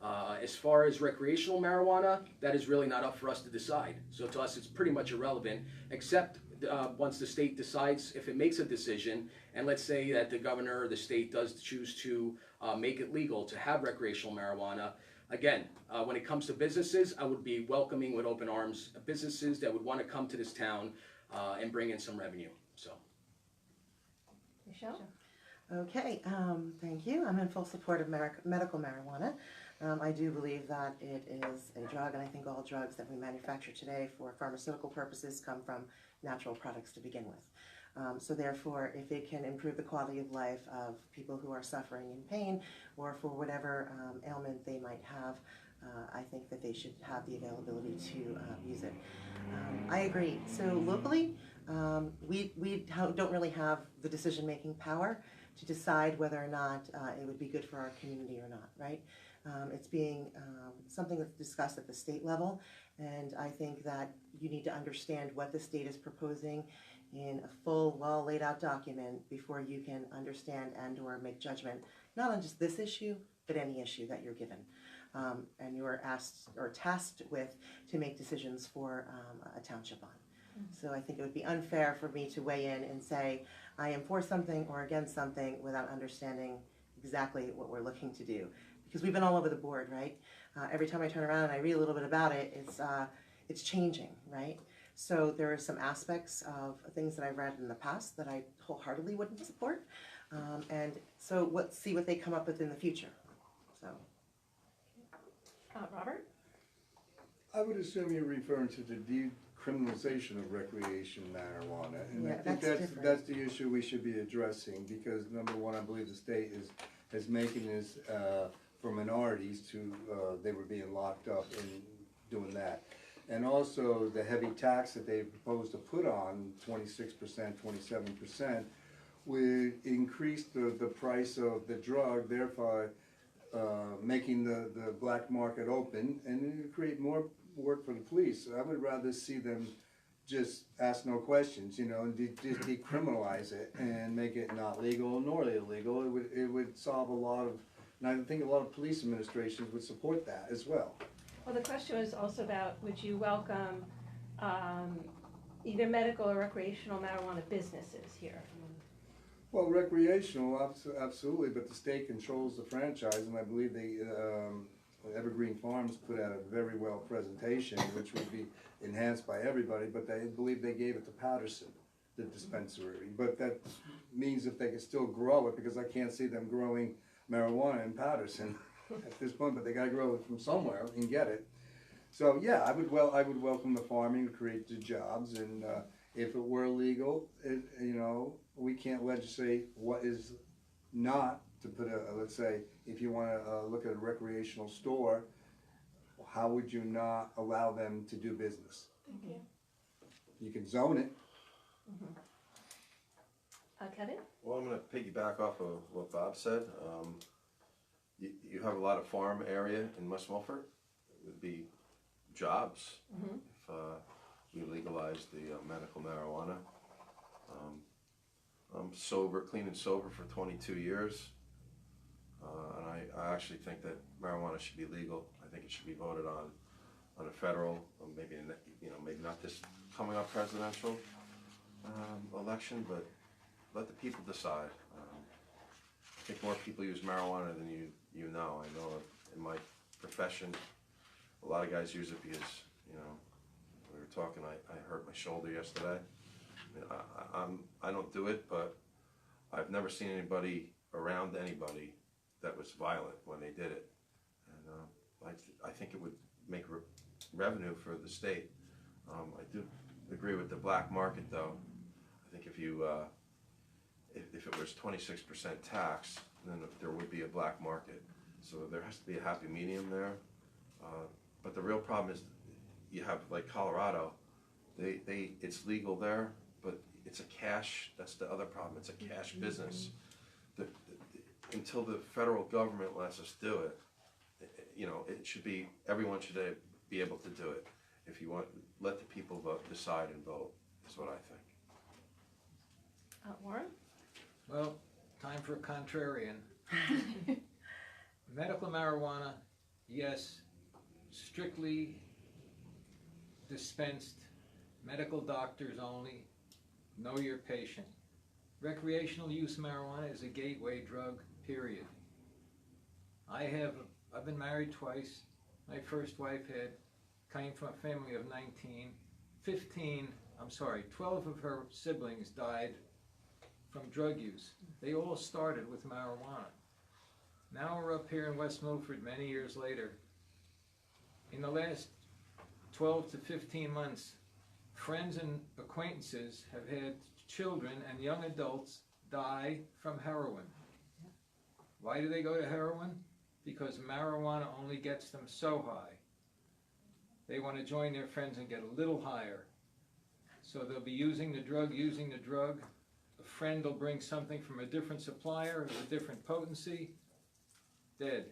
As far as recreational marijuana, that is really not up for us to decide. So to us, it's pretty much irrelevant, except once the state decides, if it makes a decision, and let's say that the governor or the state does choose to make it legal to have recreational marijuana. Again, when it comes to businesses, I would be welcoming with open arms businesses that would want to come to this town and bring in some revenue. So, Michelle? Okay, thank you. I'm in full support of medical marijuana. I do believe that it is a drug, and I think all drugs that we manufacture today for pharmaceutical purposes come from natural products to begin with. So therefore, if it can improve the quality of life of people who are suffering in pain or for whatever ailment they might have, I think that they should have the availability to use it. I agree. So locally, we don't really have the decision-making power to decide whether or not it would be good for our community or not, right? It's being something that's discussed at the state level, and I think that you need to understand what the state is proposing in a full, well laid out document before you can understand and or make judgment, not on just this issue, but any issue that you're given. And you are asked or tasked with to make decisions for a township on. So I think it would be unfair for me to weigh in and say I am for something or against something without understanding exactly what we're looking to do. Because we've been all over the board, right? Every time I turn around and I read a little bit about it, it's changing, right? So there are some aspects of things that I've read in the past that I wholeheartedly wouldn't support. And so let's see what they come up with in the future. So. Robert? I would assume you're referring to the decriminalization of recreation marijuana. And Yeah, I think that's different. that's the issue we should be addressing, because number one, I believe the state is making this for minorities to, they were being locked up in doing that. And also the heavy tax that they propose to put on, 26%, 27%, would increase the price of the drug, therefore making the black market open, and it would create more work for the police. I would rather see them just ask no questions, you know, and just decriminalize it and make it not legal nor illegal. It would solve a lot of, and I think a lot of police administrations would support that as well. Well, the question was also about, would you welcome either medical or recreational marijuana businesses here? Well, recreational, absolutely, but the state controls the franchise, and I believe they, Evergreen Farms put out a very well presentation, which would be enhanced by everybody, but I believe they gave it to Patterson, the dispensary. But that means if they could still grow it, because I can't see them growing marijuana in Patterson at this point, but they gotta grow it from somewhere and get it. So yeah, I would welcome the farming to create the jobs, and if it were legal, you know, we can't legislate what is not to put let's say, if you want to look at a recreational store, how would you not allow them to do business? Thank you. You can zone it. Kevin? Well, I'm gonna piggyback off of what Bob said. You have a lot of farm area in West Milford. It would be jobs if we legalized the medical marijuana. I'm sober, clean and sober for 22 years. And I actually think that marijuana should be legal. I think it should be voted on a federal, or maybe, you know, maybe not this coming up presidential election, but let the people decide. I think more people use marijuana than you know. I know in my profession, a lot of guys use it because, you know, we were talking, I hurt my shoulder yesterday. I mean, I don't do it, but I've never seen anybody around anybody that was violent when they did it. And I think it would make revenue for the state. I do agree with the black market, though. I think if you if it was 26% tax, then there would be a black market. So there has to be a happy medium there. But the real problem is you have, like Colorado, it's legal there, but it's a cash, that's the other problem, it's a cash business. Until the federal government lets us do it, you know, it should be, everyone should be able to do it. If you want, let the people vote, decide and vote, is what I think. Warren? Well, time for a contrarian. Medical marijuana, yes, strictly dispensed, medical doctors only, know your patient. Recreational use marijuana is a gateway drug, period. I've been married twice. My first wife came from a family of 19. 12 of her siblings died from drug use. They all started with marijuana. Now we're up here in West Milford many years later. In the last 12 to 15 months, friends and acquaintances have had children and young adults die from heroin. Why do they go to heroin? Because marijuana only gets them so high. They want to join their friends and get a little higher. So they'll be using the drug. A A friend will bring something from a different supplier of a different potency. Dead.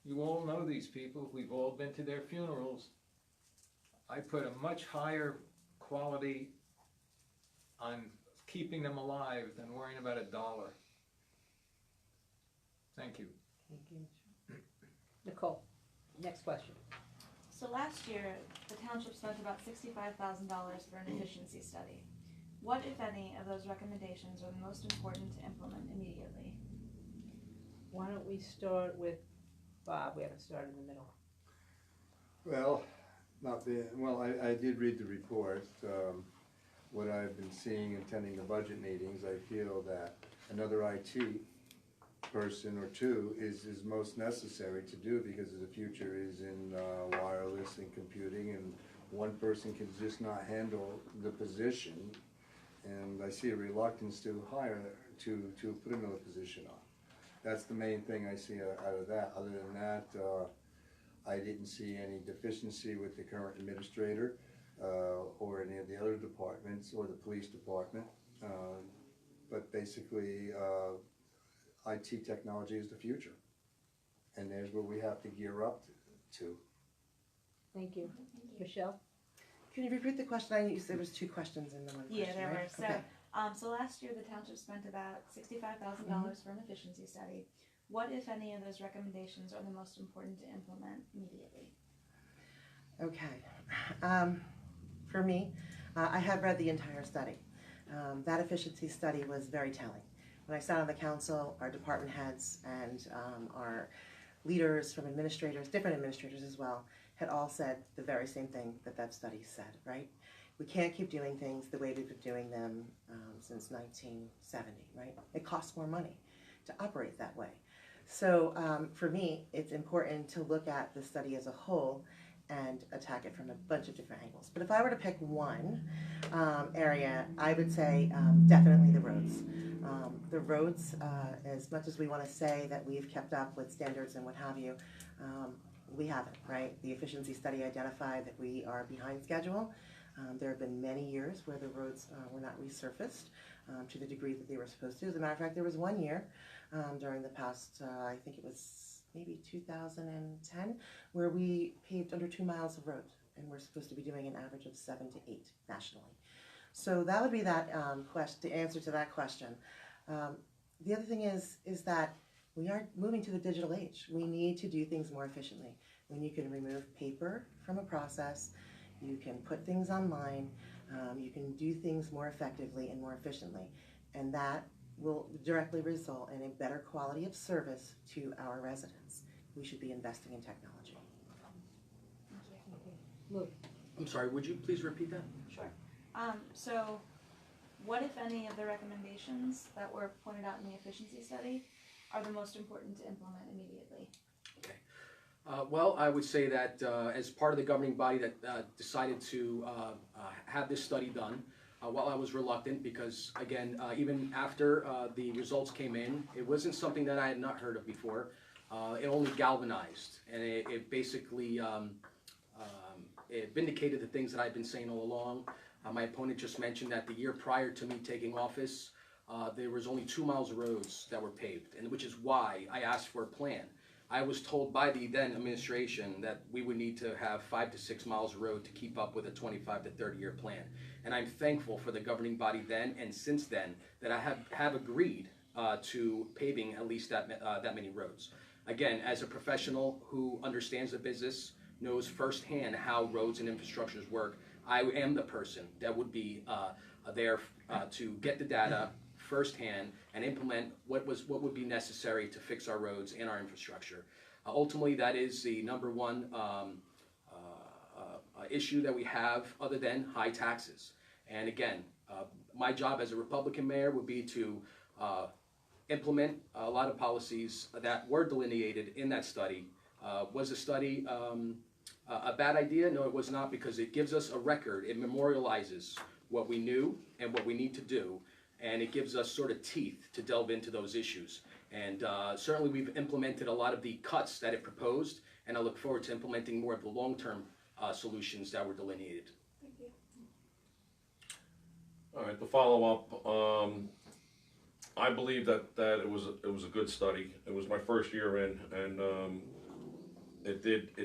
You all know these people. We've all been to their funerals. I put a much higher quality on keeping them alive than worrying about $1. Thank you. Thank you. Nicole, next question. So last year, the township spent about $65,000 for an efficiency study. What, if any, of those recommendations are the most important to implement immediately? Why don't we start with Bob? We haven't started in the middle. Well, I did read the report. What I've been seeing, attending the budget meetings, I feel that another IT person or two is most necessary to do, because the future is in wireless and computing, and one person can just not handle the position. And I see a reluctance to hire, to put another position on. That's the main thing I see out of that. Other than that, I didn't see any deficiency with the current administrator or any of the other departments or the police department. But basically, IT technology is the future. And there's where we have to gear up to. Thank you. Michelle? Can you repeat the question? There was two questions in the one question, Yeah, there right? were. So, Okay. so last year the township spent about $65,000 for an efficiency study. What, if any, of those recommendations are the most important to implement immediately? Okay. For me, I have read the entire study. That efficiency study was very telling. When I sat on the council, our department heads and our leaders from administrators, different administrators as well, had all said the very same thing that study said, right? We can't keep doing things the way we've been doing them since 1970, right? It costs more money to operate that way. So for me, it's important to look at the study as a whole and attack it from a bunch of different angles. But if I were to pick one area, I would say definitely the roads. The roads, as much as we want to say that we've kept up with standards and what have you, we haven't, right? The efficiency study identified that we are behind schedule. There have been many years where the roads were not resurfaced to the degree that they were supposed to. As a matter of fact, there was one year during the past, I think it was maybe 2010, where we paved under 2 miles of road, and we're supposed to be doing an average of 7 to 8 nationally. So that would be that the answer to that question. The other thing is that we are moving to the digital age. We need to do things more efficiently. When you can remove paper from a process, you can put things online, you can do things more effectively and more efficiently, and that will directly result in a better quality of service to our residents. We should be investing in technology. Luke? I'm sorry, would you please repeat that? Sure. So, what, if any, of the recommendations that were pointed out in the efficiency study are the most important to implement immediately? Well, I would say that as part of the governing body that decided to have this study done, while I was reluctant, because again, even after the results came in, it wasn't something that I had not heard of before. It only galvanized, and it basically it vindicated the things that I've been saying all along. My opponent just mentioned that the year prior to me taking office, there was only 2 miles of roads that were paved, and which is why I asked for a plan. I was told by the then administration that we would need to have 5 to 6 miles of road to keep up with a 25 to 30 year plan. And I'm thankful for the governing body then and since then that I have agreed to paving at least that many roads. Again, as a professional who understands the business, knows firsthand how roads and infrastructures work, I am the person that would be there to get the data firsthand and implement what would be necessary to fix our roads and our infrastructure. Ultimately, that is the number one issue that we have, other than high taxes. And again, my job as a Republican mayor would be to implement a lot of policies that were delineated in that study. Was the study a bad idea? No, it was not, because it gives us a record. It memorializes what we knew and what we need to do, and it gives us sort of teeth to delve into those issues. And certainly we've implemented a lot of the cuts that it proposed, and I look forward to implementing more of the long-term solutions that were delineated. Thank you. All right, to follow up, I believe that it was a good study. It was my first year in, and it did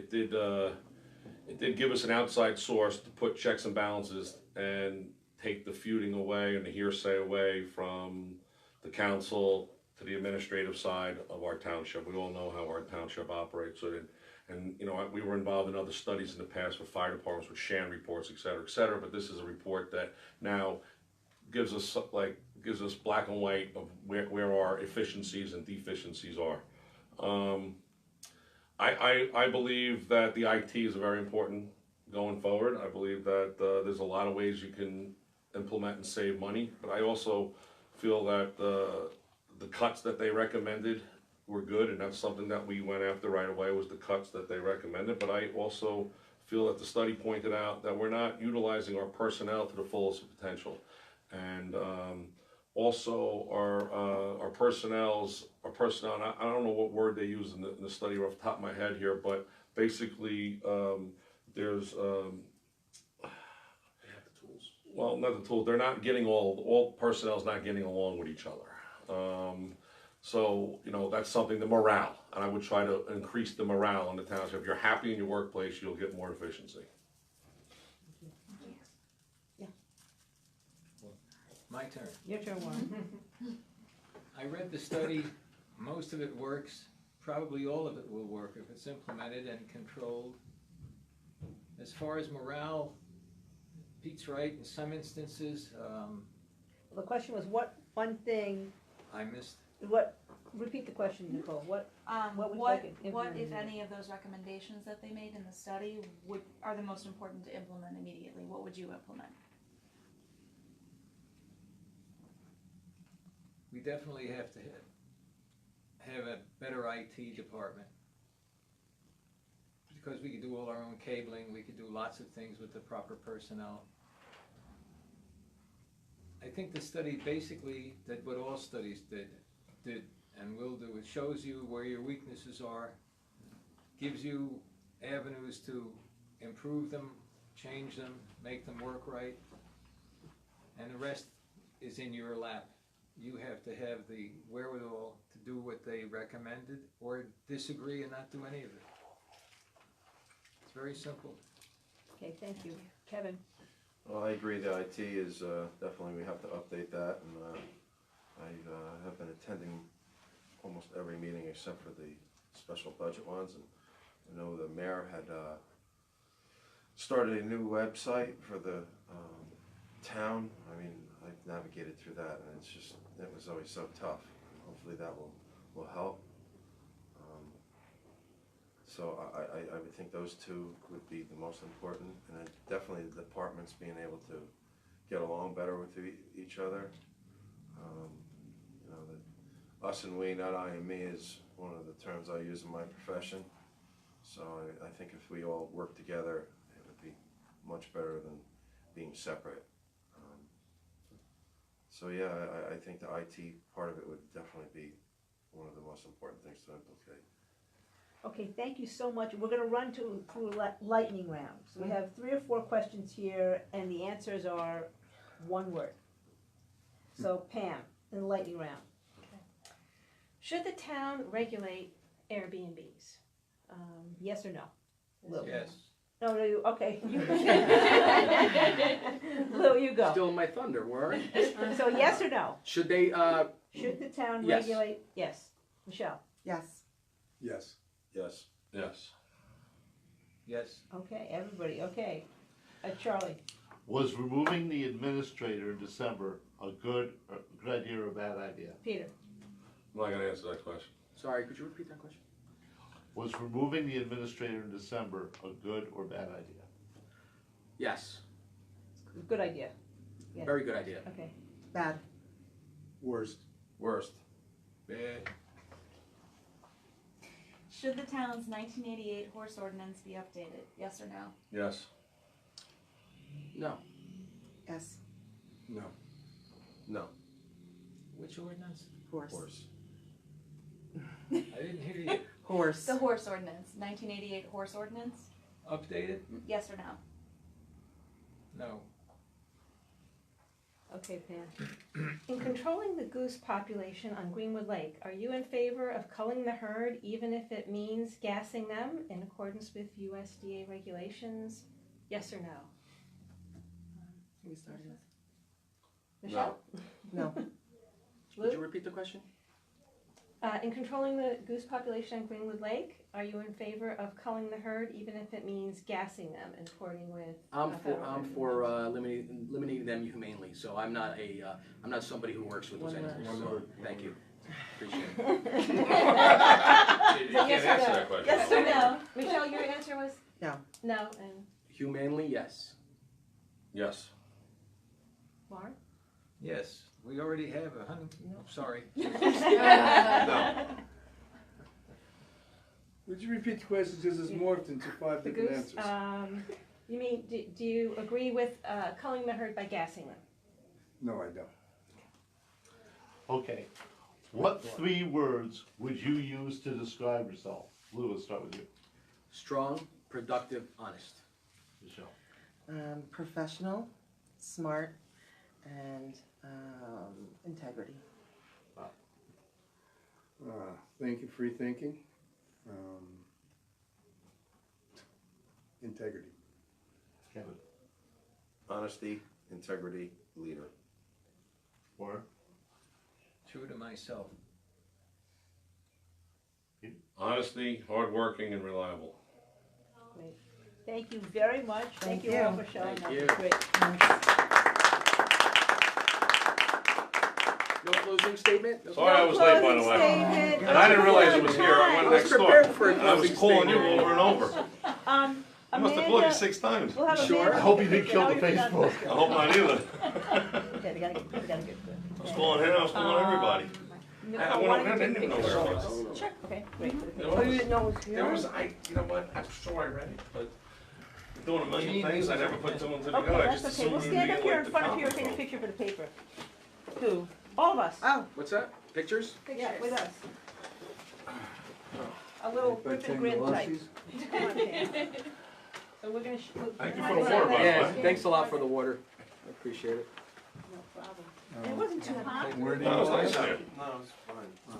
give us an outside source to put checks and balances and take the feuding away and the hearsay away from the council to the administrative side of our township. We all know how our township operates, and you know, we were involved in other studies in the past with fire departments, with Shan reports, et cetera, but this is a report that now gives us black and white of where our efficiencies and deficiencies are. I believe that the IT is very important going forward. I believe that there's a lot of ways you can implement and save money, but I also feel that the cuts that they recommended were good, and that's something that we went after right away, was the cuts that they recommended. But I also feel that the study pointed out that we're not utilizing our personnel to the fullest potential, and also our personnel, and I don't know what word they use in the study off the top of my head here, but basically there's well, not the tools, they're not getting all personnel's not getting along with each other. So, you know, that's something, the morale, and I would try to increase the morale in the township. If you're happy in your workplace, you'll get more efficiency. My turn. Your turn, Warren. I read the study, most of it works, probably all of it will work if it's implemented and controlled. As far as morale, Pete's right, in some instances, The question was, what one thing, I missed. repeat the question, Nicole, what would you What, like it what, if implemented? any, of those recommendations that they made in the study are the most important to implement immediately? What would you implement? We definitely have to have a better IT department. Because we could do all our own cabling, we could do lots of things with the proper personnel. I think the study basically did what all studies did and will do. It shows you where your weaknesses are, gives you avenues to improve them, change them, make them work right, and the rest is in your lap. You have to have the wherewithal to do what they recommended or disagree and not do any of it. It's very simple. Okay, thank you. Kevin? Well, I agree, the IT is, definitely, we have to update that, and, I have been attending almost every meeting except for the special budget ones, and I know the mayor had, started a new website for the, town. I mean, I've navigated through that, and it was always so tough. Hopefully that will help. So I would think those two would be the most important, and then definitely the departments being able to get along better with each other. You know, the us and we, not I and me, is one of the terms I use in my profession. So I think if we all work together, it would be much better than being separate. So yeah, I think the IT part of it would definitely be one of the most important things to implicate. Okay, thank you so much. We're gonna run through lightning round. So we have 3 or 4 questions here, and the answers are one word. So Pam, in the lightning round. Should the town regulate Airbnbs? Yes or no? Lou? Yes. No, you, okay. Lou, you go. Still in my thunder, Warren. So yes or no? Should they, Should the town Yes. regulate? Yes. Michelle? Yes. Yes. Yes. Yes. Yes. Okay, everybody, okay. Charlie? Was removing the administrator in December a good idea or a bad idea? Peter? I'm not gonna answer that question. sorry, could you repeat that question? Was removing the administrator in December a good or bad idea? Yes, Good idea. Yes. very good idea. Okay. Bad. Worst. Worst. Bad. Should the town's 1988 horse ordinance be updated? Yes or no? Yes. No. Yes. No. No. Which ordinance? Horse. Horse. I didn't hear you. Horse. The horse ordinance, 1988 horse ordinance? Updated? Yes or no? No. Okay, Pam. In controlling the goose population on Greenwood Lake, are you in favor of culling the herd even if it means gassing them in accordance with USDA regulations? Yes or no? We started with- Michelle? No. Lou? Would you repeat the question? In controlling the goose population on Greenwood Lake, are you in favor of culling the herd even if it means gassing them in accordance with? I'm federal for regulations? eliminating them humanely, so I'm not somebody who works with those One animals, word. so, One word. thank you. Appreciate it. You can't Yes or answer no? that question. Yes or no? Michelle, your answer was? No. No, and Humanely, yes. Yes. Warren? Yes, we already have sorry. No. Would you repeat the question, because it's morphed into 5 The different goose, answers? you mean, do you agree with culling the herd by gassing them? No, I don't. Okay, what 3 words would you use to describe yourself? Lou, let's start with you. Strong, productive, honest. Michelle. Professional, smart, and integrity. Thank you, free thinking. Integrity. Kevin. Honesty, integrity, leader. Warren. True to myself. Honesty, hardworking, and reliable. Great. Thank you very much. Thank Thank you all you. for showing Thank up. you. Great. No closing statement? No- Sorry I was late, by the way. Statement. And I didn't realize it was here. I went I was next door. prepared for a And I was closing calling you statement. over and over. I must have called you 6 times. We'll have Sure. Amanda I hope you take didn't a kill the picture. No, you're Facebook. I hope not either. Okay, we gotta get good. I was calling him, I was calling everybody. I Nicole, went why over there, don't they you didn't take know a where picture? it was. Sure, okay, great. You know, You didn't know it was There here? was, you know what, I'm sure I read it, but doing a million Gene, things, I this is- never put 2 and 2 Okay, together. I that's just okay. We'll assumed stand we'd up be here like in the front of you and take a conference picture for the paper. Who? All of us. Oh, What's that? Pictures? Yeah, with us. A little If I grip and take grin the type. Aussies? Come on, Pam. So we're gonna. Thank you for the water, by the Yeah, way. thanks a lot for the water. I appreciate it. No problem. It wasn't too hot. Where do No, it was you nice want in here. No, it's fine.